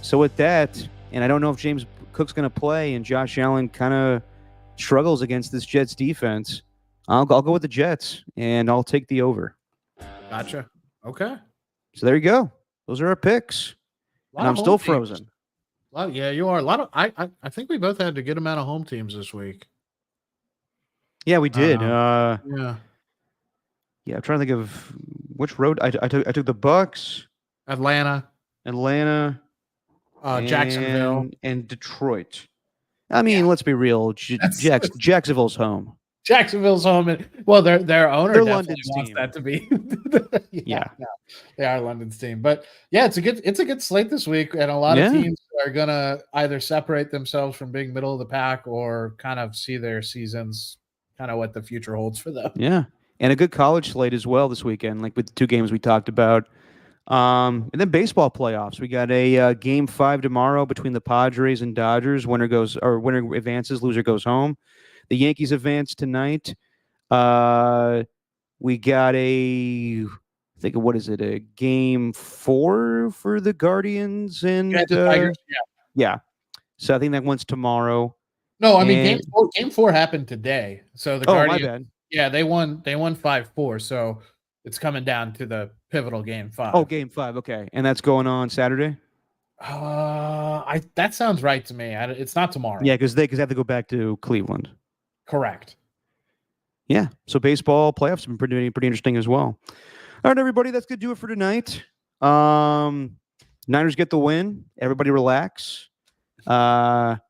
So with that, and I don't know if James Cook's going to play, and Josh Allen kind of struggles against this Jets defense, I'll go with the Jets, and I'll take the over. Gotcha. Okay. So there you go. Those are our picks. And I'm still frozen. Yeah, you are. I think we both had a good amount of home teams this week. Yeah, we did. Yeah, I'm trying to think of which road I took the Bucks, Atlanta, Jacksonville, and Detroit. I mean, let's be real. Jacksonville's home. Jacksonville's home, and their owner They're definitely London's wants team. that to be. Yeah, they are London's team, but yeah, it's a good slate this week, and a lot of teams are gonna either separate themselves from being middle of the pack or kind of see their seasons, kind of what the future holds for them. Yeah, and a good college slate as well this weekend, like with the 2 games we talked about. And then baseball playoffs. We got a game 5 tomorrow between the Padres and Dodgers. Winner advances, loser goes home. The Yankees advance tonight. We got a game 4 for the Guardians and the Tigers. Yeah. So I think that one's tomorrow. No, I mean game 4 happened today. So the Guardians, my bad. Yeah, they won 5-4. So it's coming down to the pivotal game 5. Oh, game 5. Okay, and that's going on Saturday. That sounds right to me. It's not tomorrow. Yeah, because they have to go back to Cleveland. Correct. Yeah, so baseball playoffs have been pretty interesting as well. All right, everybody, that's going to do it for tonight. Niners get the win. Everybody relax. They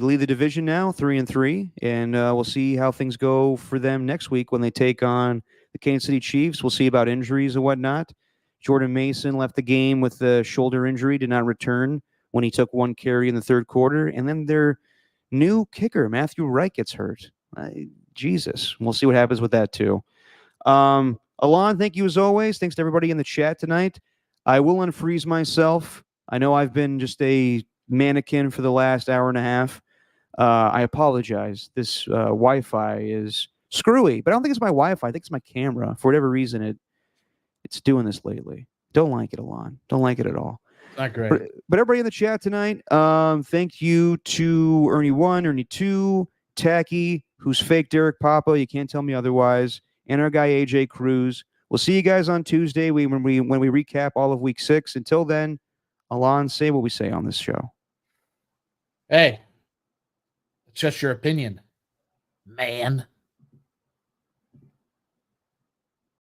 lead the division now, 3-3, and we'll see how things go for them next week when they take on the Kansas City Chiefs. We'll see about injuries and whatnot. Jordan Mason left the game with the shoulder injury, did not return when he took one carry in the third quarter. And then their new kicker, Matthew Wright, gets hurt. Jesus. We'll see what happens with that, too. Alon, thank you as always. Thanks to everybody in the chat tonight. I will unfreeze myself. I know I've been just a mannequin for the last hour and a half. I apologize. This Wi-Fi is screwy, but I don't think it's my Wi-Fi. I think it's my camera. For whatever reason, it's doing this lately. Don't like it, Alon. Don't like it at all. Not great. But everybody in the chat tonight, thank you to Ernie1, Ernie2, Tacky, who's fake Derek Papa. You can't tell me otherwise. And our guy AJ Cruz. We'll see you guys on Tuesday when we recap all of week 6. Until then, Alon, say what we say on this show. Hey, it's just your opinion, man.